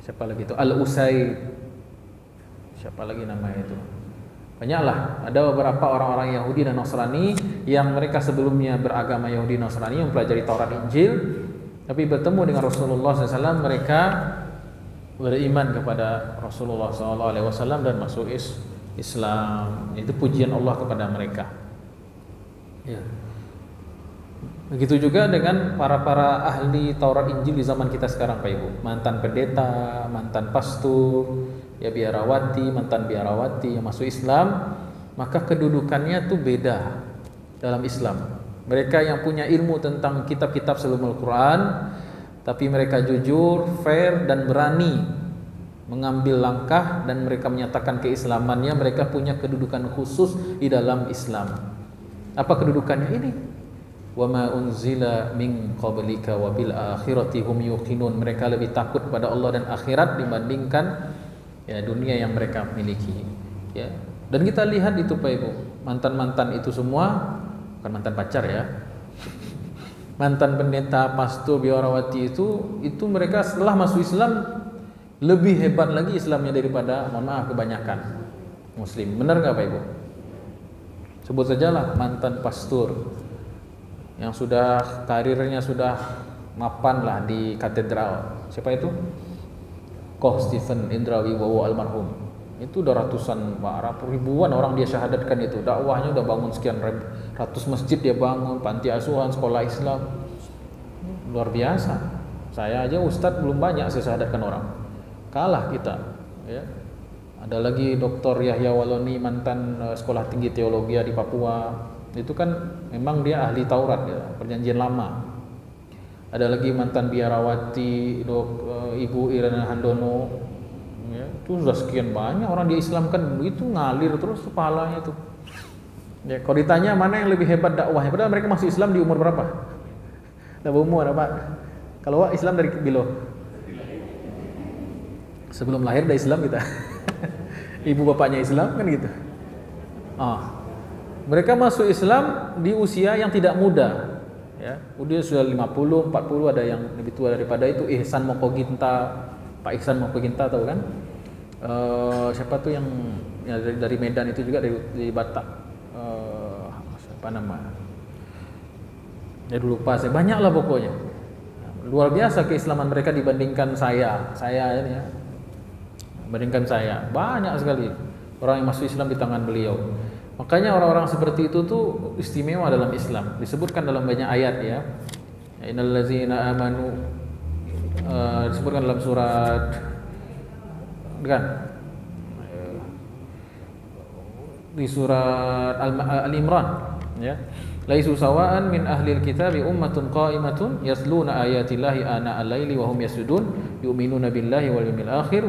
siapa lagi itu? Al-Usaid, siapa lagi namanya itu? Banyaklah. Ada beberapa orang-orang Yahudi dan Nasrani yang mereka sebelumnya beragama Yahudi Nasrani, yang mempelajari Taurat Injil, tapi bertemu dengan Rasulullah SAW, mereka beriman kepada Rasulullah SAW dan masuk Islam. Itu pujian Allah kepada mereka. Ya. Begitu juga dengan para ahli Taurat Injil di zaman kita sekarang, Pak Ibu. Mantan pendeta, mantan pastor, ya biarawati, mantan biarawati yang masuk Islam, maka kedudukannya tuh beda dalam Islam. Mereka yang punya ilmu tentang kitab-kitab sebelum Al-Quran, tapi mereka jujur, fair, dan berani mengambil langkah, dan mereka menyatakan keislamannya. Mereka punya kedudukan khusus di dalam Islam. Apa kedudukannya ini? Wa ma unzila min qablika wa bil akhirati hum yuqinun. Mereka lebih takut pada Allah dan akhirat dibandingkan ya dunia yang mereka miliki. Ya. Dan kita lihat itu Pak Ibu, mantan-mantan itu semua, bukan mantan pacar ya, mantan pendeta, pastor, biarawati itu mereka setelah masuk Islam lebih hebat lagi Islamnya daripada, mohon maaf, kebanyakan Muslim. Benar nggak Pak Ibu? Sebut sajalah mantan pastor yang sudah karirnya sudah mapan lah di katedral. Siapa itu? Koh Stephen Indrawi Wowo almarhum. Itu udah ribuan orang dia syahadatkan itu. Dakwahnya udah bangun sekian ratus masjid dia bangun, panti asuhan, sekolah Islam. Luar biasa. Saya aja ustadz belum banyak saya syahadatkan orang. Kalah kita, ya. Ada lagi Dr. Yahya Waloni, mantan sekolah tinggi teologi di Papua. Itu kan memang dia ahli Taurat ya, perjanjian lama. Ada lagi mantan biarawati Ibu Irena Handono ya, itu sudah sekian banyak orang diislamkan, begitu ngalir terus kepalanya itu ya. Kalau ditanya mana yang lebih hebat dakwahnya, padahal mereka masuk Islam di umur berapa? Udah umur apa? Kalau Islam dari bilo sebelum lahir udah Islam kita. Ibu bapaknya Islam kan gitu. Mereka masuk Islam di usia yang tidak muda ya. Udah sudah 50, 40, ada yang lebih tua daripada itu. Ihsan Mokoginta, Pak Ihsan Mokoginta tahu kan? Siapa tuh yang ya, dari Medan itu juga, dari Batak. Apa nama? Ya dulu lupa saya. Banyak lah pokoknya. Luar biasa keislaman mereka dibandingkan saya ini ya. Bandingkan saya, banyak sekali orang yang masuk Islam di tangan beliau. Makanya orang-orang seperti itu tuh istimewa dalam Islam. Disebutkan dalam banyak ayat ya. Innal ladzina amanu, disebutkan dalam surat kan, di surat Al-Imran ya. Laisu sawa'an min ahlil kitabi ummatun qa'imatun yasluna ayatillahi ana al-laili wa hum yasjudun yu'minuna billahi wal yawmil akhir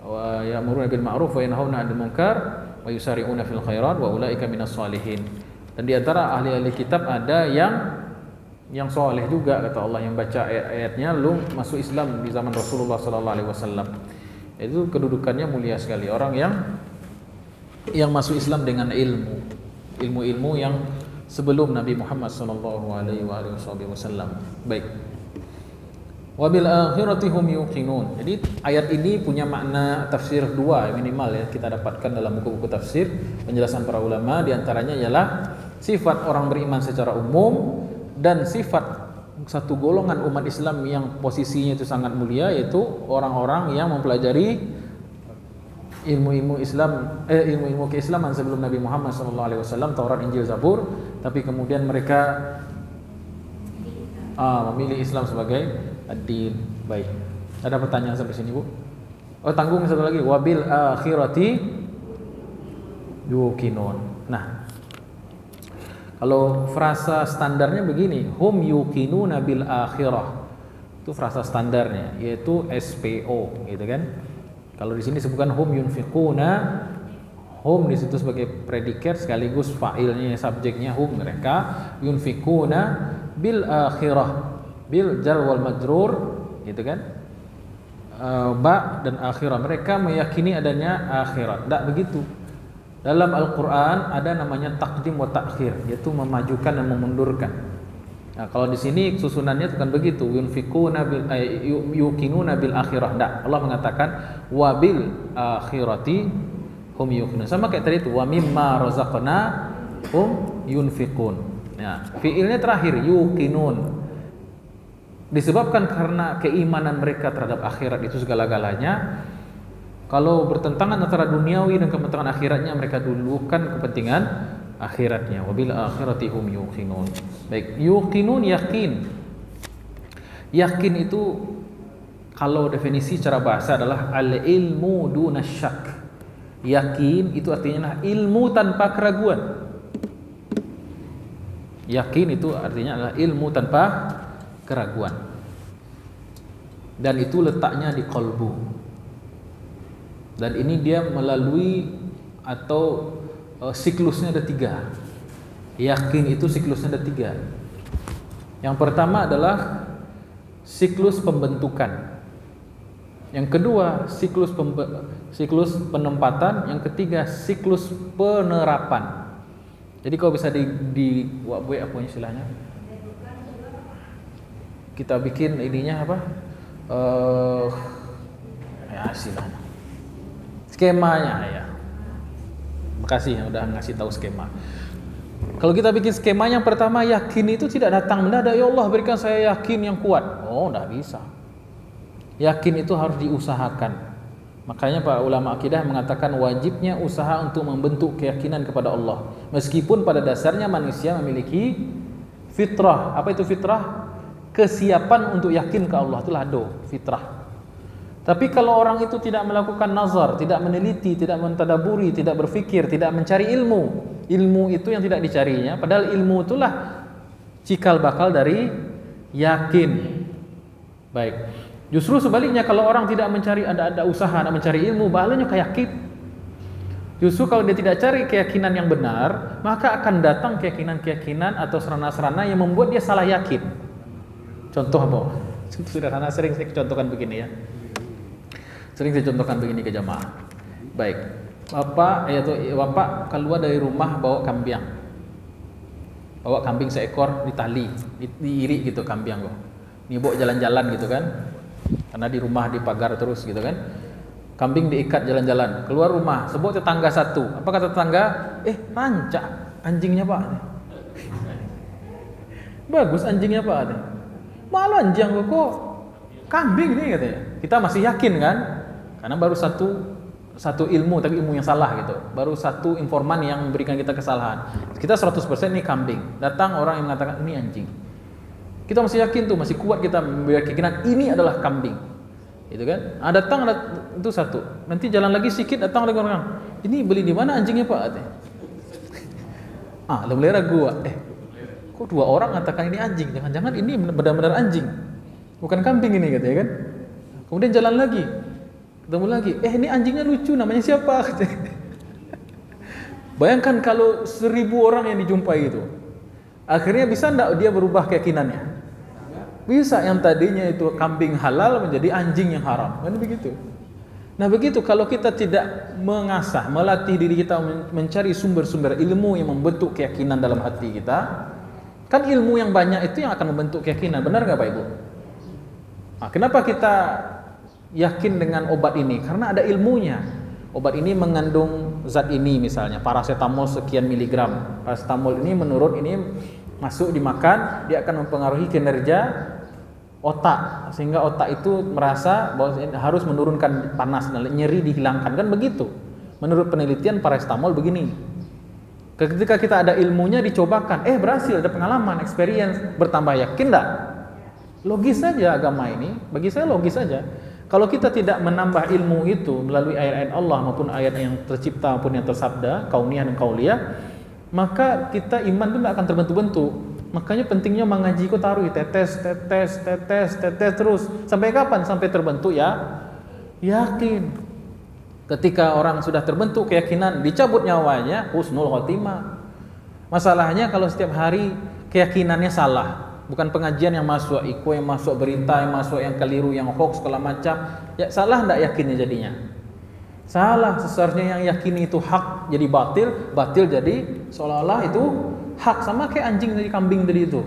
wa ya'muruna bil ma'ruf wa yanhauna 'anil munkar wa yusari'una fil khairat wa ulaika minas shalihin. Dan di antara ahli-ahli kitab ada yang soleh juga, kata Allah, yang baca ayat-ayatnya lu masuk Islam di zaman Rasulullah sallallahu alaihi wasallam. Itu kedudukannya mulia sekali. Orang yang yang masuk Islam dengan ilmu-ilmu yang sebelum Nabi Muhammad sallallahu alaihi wasallam. Baik. Wabil akhirati hum yuqinun. Jadi ayat ini punya makna tafsir dua minimal ya kita dapatkan dalam buku-buku tafsir, penjelasan para ulama, di antaranya ialah sifat orang beriman secara umum dan sifat satu golongan umat Islam yang posisinya itu sangat mulia, yaitu orang-orang yang mempelajari ilmu-ilmu Islam, ilmu-ilmu keislaman sebelum Nabi Muhammad SAW, Taurat, Injil, Zabur, tapi kemudian mereka memilih Islam sebagai ad-din. Baik. Ada pertanyaan sampai sini, Bu? Oh, tanggung satu lagi. Wabil akhirati yuqinun. Nah, kalau frasa standarnya begini, hum yuqinuna bil akhirah. Itu frasa standarnya, yaitu SPO, gitu kan? Kalau di sini disebutkan hum yunfiquna, hum di situ sebagai predikat sekaligus fa'ilnya, subjeknya hum mereka, yunfiquna bil akhirah, bil jar wal majrur, gitu kan? Ba dan akhirah, mereka meyakini adanya akhirat. Tidak begitu. Dalam Al-Quran ada namanya takdim wa ta'khir, yaitu memajukan dan memundurkan. Nah, kalau di sini susunannya bukan begitu. Yunfiquna bil yuqinuna bil akhirah. Tidak. Allah mengatakan wa bil akhirati hum yuqinun. Sama kayak tadi itu, wa mimma razaqna hum yunfiqun. Ya, fiilnya terakhir yuqinun. Disebabkan karena keimanan mereka terhadap akhirat itu segala-galanya. Kalau bertentangan antara duniawi dan kepentingan akhiratnya, mereka dulukan kepentingan akhiratnya. Wabil akhirati hum yuqinun. Baik, yuqinun yakin. Yakin itu kalau definisi secara bahasa adalah al-ilmu dunasyak. Yakin itu artinya ilmu tanpa keraguan. Yakin itu artinya adalah ilmu tanpa keraguan. Dan itu letaknya di qalbu. Dan ini dia melalui atau siklusnya ada 3. Yakin itu siklusnya ada 3. Yang pertama adalah siklus pembentukan. Yang kedua siklus penempatan. Yang ketiga siklus penerapan. Jadi kalau bisa di apa istilahnya? Kita bikin ininya apa? Ya istilahnya. Skemanya ya. Makasih yang udah ngasih tahu skema. Kalau kita bikin skema yang pertama, yakin itu tidak datang mendadak. Ya Allah berikan saya yakin yang kuat. Oh, enggak bisa. Yakin itu harus diusahakan. Makanya para ulama akidah mengatakan wajibnya usaha untuk membentuk keyakinan kepada Allah. Meskipun pada dasarnya manusia memiliki fitrah. Apa itu fitrah? Kesiapan untuk yakin ke Allah, itulah fitrah. Tapi kalau orang itu tidak melakukan nazar, tidak meneliti, tidak mentadaburi, tidak berfikir, tidak mencari ilmu itu yang tidak dicarinya, padahal ilmu itulah cikal bakal dari yakin. Baik. Justru sebaliknya, kalau orang tidak mencari, ada usaha nak mencari ilmu, bahalanya yakin. Justru kalau dia tidak cari keyakinan yang benar, maka akan datang keyakinan-keyakinan atau serana-serana yang membuat dia salah yakin. Contoh apa? Sederhana, sering saya contohkan begini ya. Sering saya contohkan begini ke jamaah. Baik, bapak keluar dari rumah bawa kambing. Bawa kambing seekor di tali, diirik gitu kambing kok. Ini bawa jalan-jalan gitu kan. Karena di rumah dipagar terus gitu kan. Kambing diikat jalan-jalan, keluar rumah, sebut tetangga satu. Apa kata tetangga? Rancak anjingnya Pak. Bagus anjingnya Pak. Malu anjing kok kambing nih katanya. Kita masih yakin kan? Karena baru satu ilmu, tapi ilmu yang salah gitu. Baru satu informan yang memberikan kita kesalahan. Kita 100% ini kambing. Datang orang yang mengatakan ini anjing. Kita masih yakin tuh, masih kuat kita berkeyakinan ini adalah kambing. Gitu kan? Datang itu satu. Nanti jalan lagi sedikit datang lagi orang. Ini beli di mana anjingnya Pak? Udah mulai ragu. Kok 2 orang mengatakan ini anjing? Jangan-jangan ini benar-benar anjing. Bukan kambing ini katanya kan? Kemudian jalan lagi. Ketemu lagi, ini anjingnya lucu, namanya siapa? Bayangkan kalau 1000 orang yang dijumpai itu. Akhirnya bisa enggak dia berubah keyakinannya? Bisa, yang tadinya itu kambing halal menjadi anjing yang haram. Kan begitu. Nah begitu, kalau kita tidak mengasah, melatih diri kita mencari sumber-sumber ilmu yang membentuk keyakinan dalam hati kita, kan ilmu yang banyak itu yang akan membentuk keyakinan. Benar nggak Pak Ibu? Nah, kenapa kita yakin dengan obat ini? Karena ada ilmunya. Obat ini mengandung zat ini, misalnya paracetamol sekian miligram. Paracetamol ini menurut ini masuk dimakan, dia akan mempengaruhi kinerja otak, sehingga otak itu merasa bahwa harus menurunkan panas, nyeri dihilangkan, kan begitu. Menurut penelitian paracetamol begini. Ketika kita ada ilmunya dicobakan, berhasil, ada pengalaman, experience, bertambah yakin enggak? Logis saja agama ini, bagi saya logis saja. Kalau kita tidak menambah ilmu itu melalui ayat-ayat Allah maupun ayat yang tercipta maupun yang tersabda, kauniyah dan kauliyah, maka kita iman itu tidak akan terbentuk-bentuk. Makanya pentingnya mengaji itu taruh tetes terus. Sampai kapan? Sampai terbentuk ya yakin. Ketika orang sudah terbentuk keyakinan, dicabut nyawanya, husnul khotimah. Masalahnya kalau setiap hari keyakinannya salah. Bukan pengajian yang masuk, iko yang masuk, berita yang masuk, yang keliru, yang hoax segala macam. Ya salah enggak yakinnya jadinya? Salah. Seharusnya yang yakini itu hak jadi batil, batil jadi seolah-olah itu hak, sama kayak anjing dari kambing tadi itu.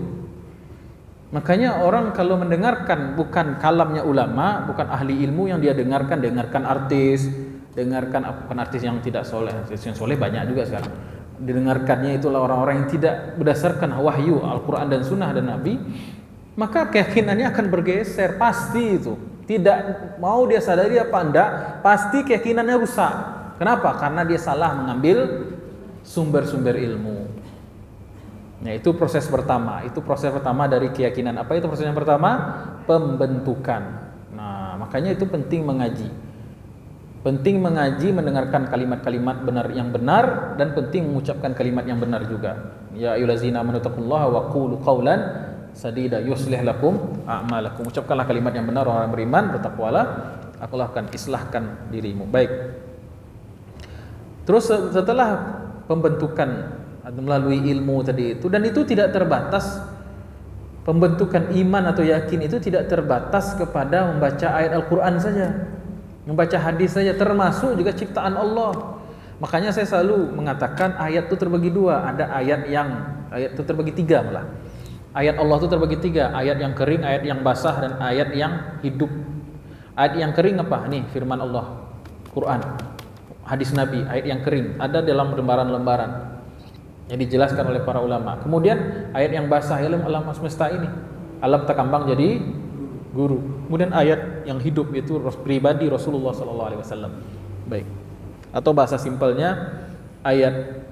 Makanya orang kalau mendengarkan bukan kalamnya ulama, bukan ahli ilmu yang dia dengarkan artis, bukan artis yang tidak soleh, artis yang soleh banyak juga sekarang. Didengarkannya itulah orang-orang yang tidak berdasarkan wahyu Al-Quran dan Sunnah dan Nabi, maka keyakinannya akan bergeser pasti itu. Tidak mau dia sadari apa enggak, pasti keyakinannya rusak. Kenapa? Karena dia salah mengambil sumber-sumber ilmu. Nah, itu proses pertama. Itu proses pertama dari keyakinan. Apa itu proses yang pertama? Pembentukan. Nah, makanya itu penting mengaji. Penting mengaji, mendengarkan kalimat-kalimat benar yang benar, dan penting mengucapkan kalimat yang benar juga. Ya ayyuhallazina amanu taqullaha wa qulu qawlan sadida yuslih lakum a'malakum. Ucapkanlah kalimat yang benar, orang beriman, bertakwalah, Allah akan islahkan dirimu. Baik. Terus setelah pembentukan melalui ilmu tadi itu, dan itu tidak terbatas, pembentukan iman atau yakin itu tidak terbatas kepada membaca ayat Al-Quran saja, membaca hadis saja, termasuk juga ciptaan Allah. Makanya saya selalu mengatakan ayat itu terbagi dua. Ada ayat itu terbagi tiga malah. Ayat Allah itu terbagi tiga, ayat yang kering, ayat yang basah, dan ayat yang hidup. Ayat yang kering apa? Nih firman Allah, Quran, hadis Nabi, ayat yang kering ada dalam lembaran-lembaran yang dijelaskan oleh para ulama. Kemudian ayat yang basah, alam semesta ini, alam takambang jadi guru. Kemudian ayat yang hidup itu pribadi Rasulullah SAW. Baik. Atau bahasa simpelnya ayat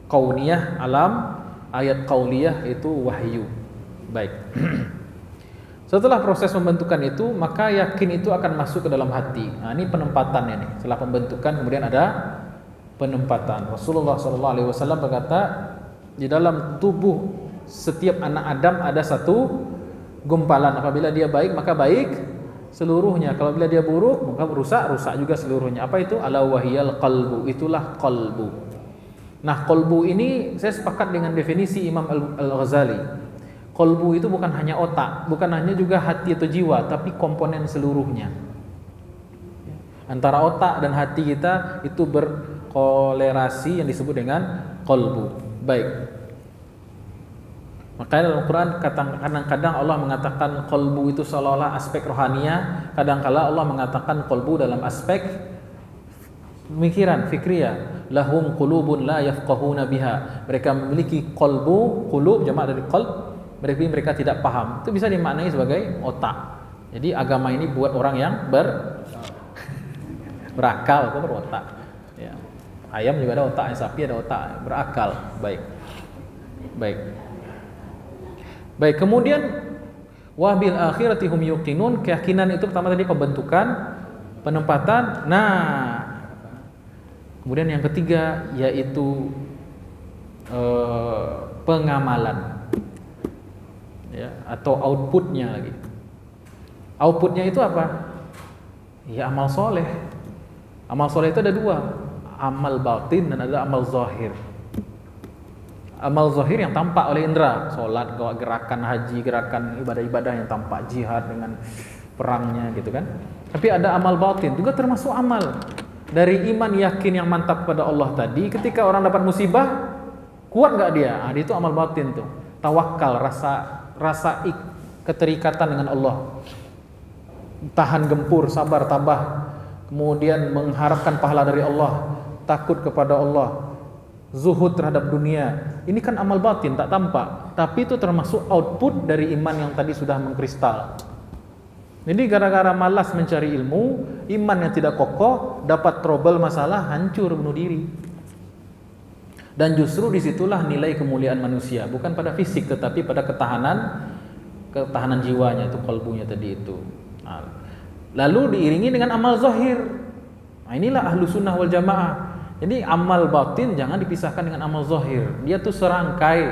kauniyah alam, ayat qauliyah itu wahyu. Baik. Setelah proses pembentukan itu, maka yakin itu akan masuk ke dalam hati. Nah, ini penempatannya nih. Setelah pembentukan kemudian ada penempatan. Rasulullah SAW berkata, di dalam tubuh setiap anak Adam ada satu gumpalan. Apabila dia baik maka baik seluruhnya, kalau bila dia buruk maka rusak juga seluruhnya. Apa itu? Ala wahiyal qalbu, itulah qalbu. Nah, qalbu ini saya sepakat dengan definisi Imam Al-Ghazali. Qalbu itu bukan hanya otak, bukan hanya juga hati atau jiwa, tapi komponen seluruhnya. Antara otak dan hati kita itu berkolerasi yang disebut dengan qalbu. Baik. Makanya dalam Quran kadang-kadang Allah mengatakan qalbu itu seolah-olah aspek rohaniah, kadang-kala Allah mengatakan qalbu dalam aspek pemikiran, fikriyah. Lahum qulubun la yafqahuna biha. Mereka memiliki qalbu, qulub jamak dari qalb, mereka tidak paham. Itu bisa dimaknai sebagai otak. Jadi agama ini buat orang yang berakal, bukan berotak. Ya. Ayam juga ada otaknya, sapi ada otak, berakal. Baik, kemudian wabil akhirati hum yuqinun, keyakinan itu pertama tadi pembentukan, penempatan. Nah, kemudian yang ketiga yaitu pengamalan. Ya, atau outputnya lagi. Outputnya itu apa? Ya amal soleh. Amal soleh itu ada dua, amal batin dan ada amal zahir. Amal zahir yang tampak oleh indera, sholat, gerakan haji, gerakan ibadah-ibadah yang tampak, jihad dengan perangnya gitu kan. Tapi ada amal batin juga termasuk amal. Dari iman yakin yang mantap pada Allah tadi, ketika orang dapat musibah, kuat nggak dia? Dia itu amal batin tuh. Tawakal, rasa keterikatan dengan Allah. Tahan gempur, sabar, tabah. Kemudian mengharapkan pahala dari Allah, takut kepada Allah, zuhud terhadap dunia. Ini kan amal batin, tak tampak, tapi itu termasuk output dari iman yang tadi sudah mengkristal. Jadi gara-gara malas mencari ilmu, iman yang tidak kokoh, dapat trouble masalah, hancur, bunuh diri. Dan justru disitulah nilai kemuliaan manusia, bukan pada fisik tetapi pada ketahanan jiwanya, itu kalbunya tadi itu. Lalu diiringi dengan amal zahir. Inilah ahlu sunnah wal jamaah. Jadi amal batin jangan dipisahkan dengan amal zahir. Dia tuh serangkai.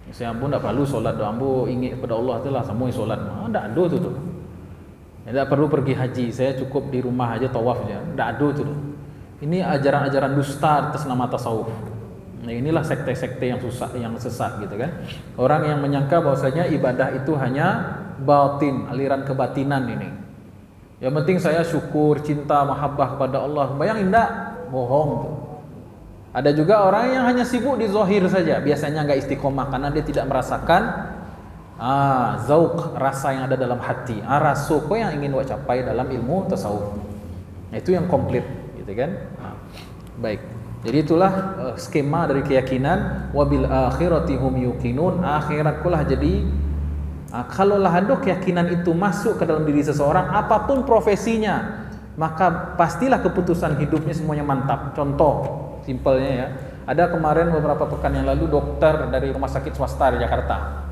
Saya pun tak perlu solat doa, ambo ingat kepada Allah tu lah, semua solat. Tak ada tu. Tak perlu pergi haji, saya cukup di rumah aja tawaf aja. Tak ada tu. Ini ajaran-ajaran dusta atas nama tasawuf. Nah, inilah sekte-sekte yang sesat gitu kan. Orang yang menyangka bahwasanya ibadah itu hanya batin, aliran kebatinan ini. Yang penting saya syukur, cinta, mahabbah kepada Allah. Bayangin tak? Bohong tuh. Ada juga orang yang hanya sibuk di zahir saja, biasanya enggak istiqomah karena dia tidak merasakan zauq, rasa yang ada dalam hati. Rasoko yang ingin buat capai dalam ilmu tasawuf. Nah, itu yang komplit gitu kan. Baik. Jadi itulah skema dari keyakinan wabil akhirati hum yuqinun. Akhirat kulah jadi kalau lah ada keyakinan itu masuk ke dalam diri seseorang, apapun profesinya, maka pastilah keputusan hidupnya semuanya mantap. Contoh simpelnya ya, ada kemarin beberapa pekan yang lalu dokter dari rumah sakit swasta di Jakarta,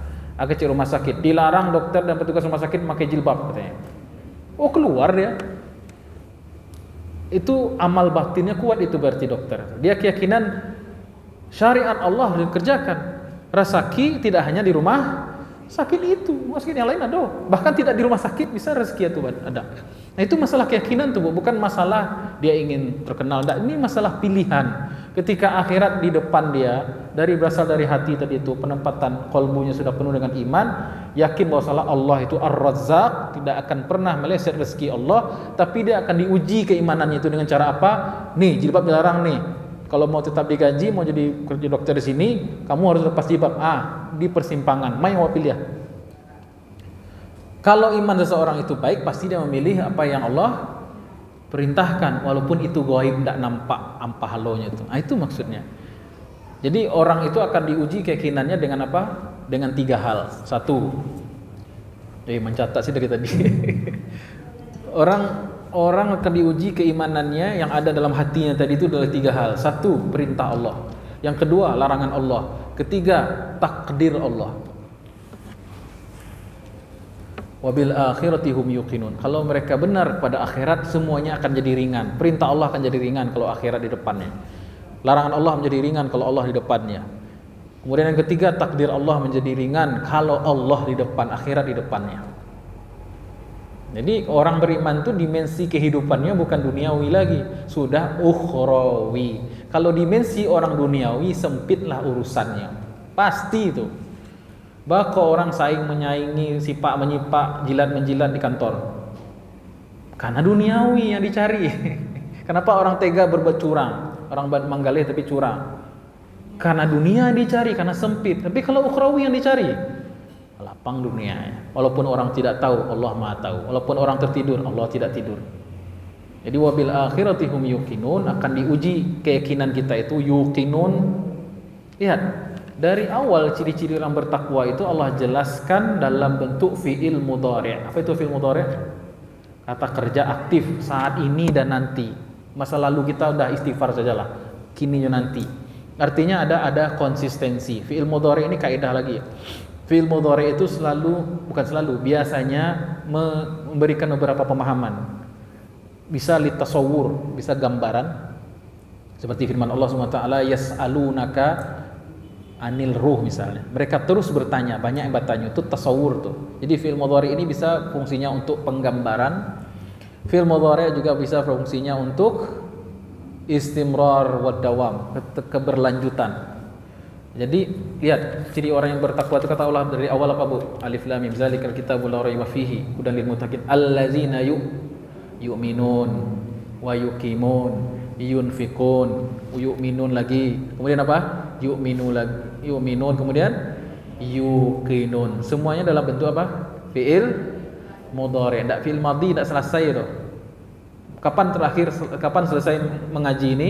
kecil rumah sakit, dilarang dokter dan petugas rumah sakit memakai jilbab katanya. Oh, keluar dia. Itu amal batinnya kuat, itu berarti dokter. Dia keyakinan syariat Allah dikerjakan. Rezeki tidak hanya di rumah sakit itu, sakit yang lain ada. Bahkan tidak di rumah sakit bisa rezeki itu ada. Nah, itu masalah keyakinan tuh, bukan masalah dia ingin terkenal. Ini masalah pilihan. Ketika akhirat di depan dia, berasal dari hati tadi itu, penempatan qalbunya sudah penuh dengan iman, yakin bahwa Allah itu Ar-Razzaq, tidak akan pernah meleset rezeki Allah, tapi dia akan diuji keimanannya itu dengan cara apa? Nih, jilbab dilarang nih. Kalau mau tetap digaji, mau jadi kerja dokter di sini, kamu harus lepas jilbab. Di persimpangan, main mau pilih. Kalau iman seseorang itu baik, pasti dia memilih apa yang Allah perintahkan, walaupun itu gaib, tidak nampak pahalanya itu. Itu maksudnya. Jadi orang itu akan diuji keyakinannya dengan apa? Dengan 3 hal. 1, mencatat sih dari tadi. Orang akan diuji keimanannya yang ada dalam hatinya tadi itu adalah 3 hal. 1, perintah Allah. Yang kedua, larangan Allah. Ketiga, takdir Allah. Wabil akhirati hum yuqinun. Kalau mereka benar pada akhirat, semuanya akan jadi ringan. Perintah Allah akan jadi ringan kalau akhirat di depannya. Larangan Allah menjadi ringan kalau Allah di depannya. Kemudian yang ketiga, takdir Allah menjadi ringan kalau Allah di depan, akhirat di depannya. Jadi orang beriman itu dimensi kehidupannya bukan duniawi lagi, sudah ukhrawi. Kalau dimensi orang duniawi, sempitlah urusannya. Pasti itu. Bahkan orang saing menyaingi, sipak menyipak, jilat menjilat di kantor. Karena duniawi yang dicari. Kenapa orang tega berbuat curang? Orang manggalih tapi curang. Karena dunia dicari, karena sempit. Tapi kalau ukhrawi yang dicari, lapang dunia. Walaupun orang tidak tahu, Allah Maha tahu. Walaupun orang tertidur, Allah tidak tidur. Jadi wabil akhirati hum yuqinun, akan diuji keyakinan kita itu yuqinun. Lihat, dari awal ciri-ciri orang bertakwa itu Allah jelaskan dalam bentuk fi'il mudhari'. Apa itu fi'il mudhari'? Kata kerja aktif saat ini dan nanti. Masa lalu kita udah istighfar sajalah. Kini dan nanti. Artinya ada konsistensi. Fi'il mudhari' ini kaidah lagi. Fi'il mudhari' itu biasanya memberikan beberapa pemahaman. Bisa litasawur, bisa gambaran. Seperti firman Allah SWT, yas'alunaka anil ruh misalnya. Mereka terus bertanya, banyak yang bertanya, itu tasawur tuh. Jadi fi'il mudhari' ini bisa fungsinya untuk penggambaran. Fi'il mudhari' juga bisa fungsinya untuk istimrar wa dawam, keberlanjutan. Jadi lihat ciri orang yang bertakwa itu kata Allah dari awal apa Bu? Alif lam mim zalikal kitabul la raiba fihi hudan lil muttaqin allazina yu'minun wa yuqimun yunfiqun yu'minun lagi. Kemudian apa? Yu'minun kemudian yuqinun. Semuanya dalam bentuk apa? Fi'il mudhari'. Enggak fi'il madhi, enggak selesai itu. Kapan selesai mengaji ini?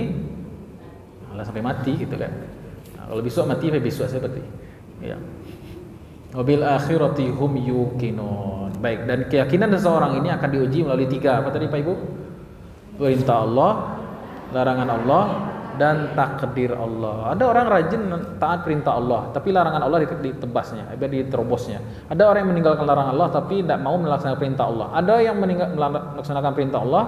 Alah sampai mati gitu kan. Kalau besok mati, besok seperti ya. Wabil akhirati hum yuqinun. Baik, dan keyakinan seseorang ini akan diuji melalui 3. Apa tadi Pak Ibu? Perintah Allah, larangan Allah, dan takdir Allah. Ada orang rajin taat perintah Allah, tapi larangan Allah ditebasnya, diterobosnya. Ada orang yang meninggalkan larangan Allah tapi tidak mau melaksanakan perintah Allah. Ada yang melaksanakan perintah Allah,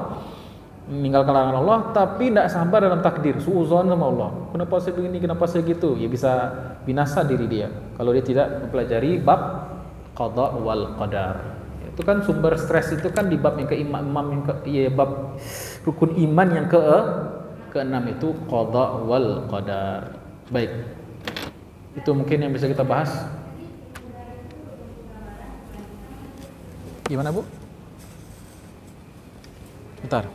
meninggalkan larangan Allah tapi tidak sabar dalam takdir, suuzon sama Allah. Kenapa saya begini, kenapa saya gitu? Ya bisa binasa diri dia kalau dia tidak mempelajari bab qada wal qadar. Itu kan sumber stres itu kan di bab yang bab rukun iman yang ke-6 itu qada wal qadar. Baik. Itu mungkin yang bisa kita bahas. Gimana Bu? Bentar.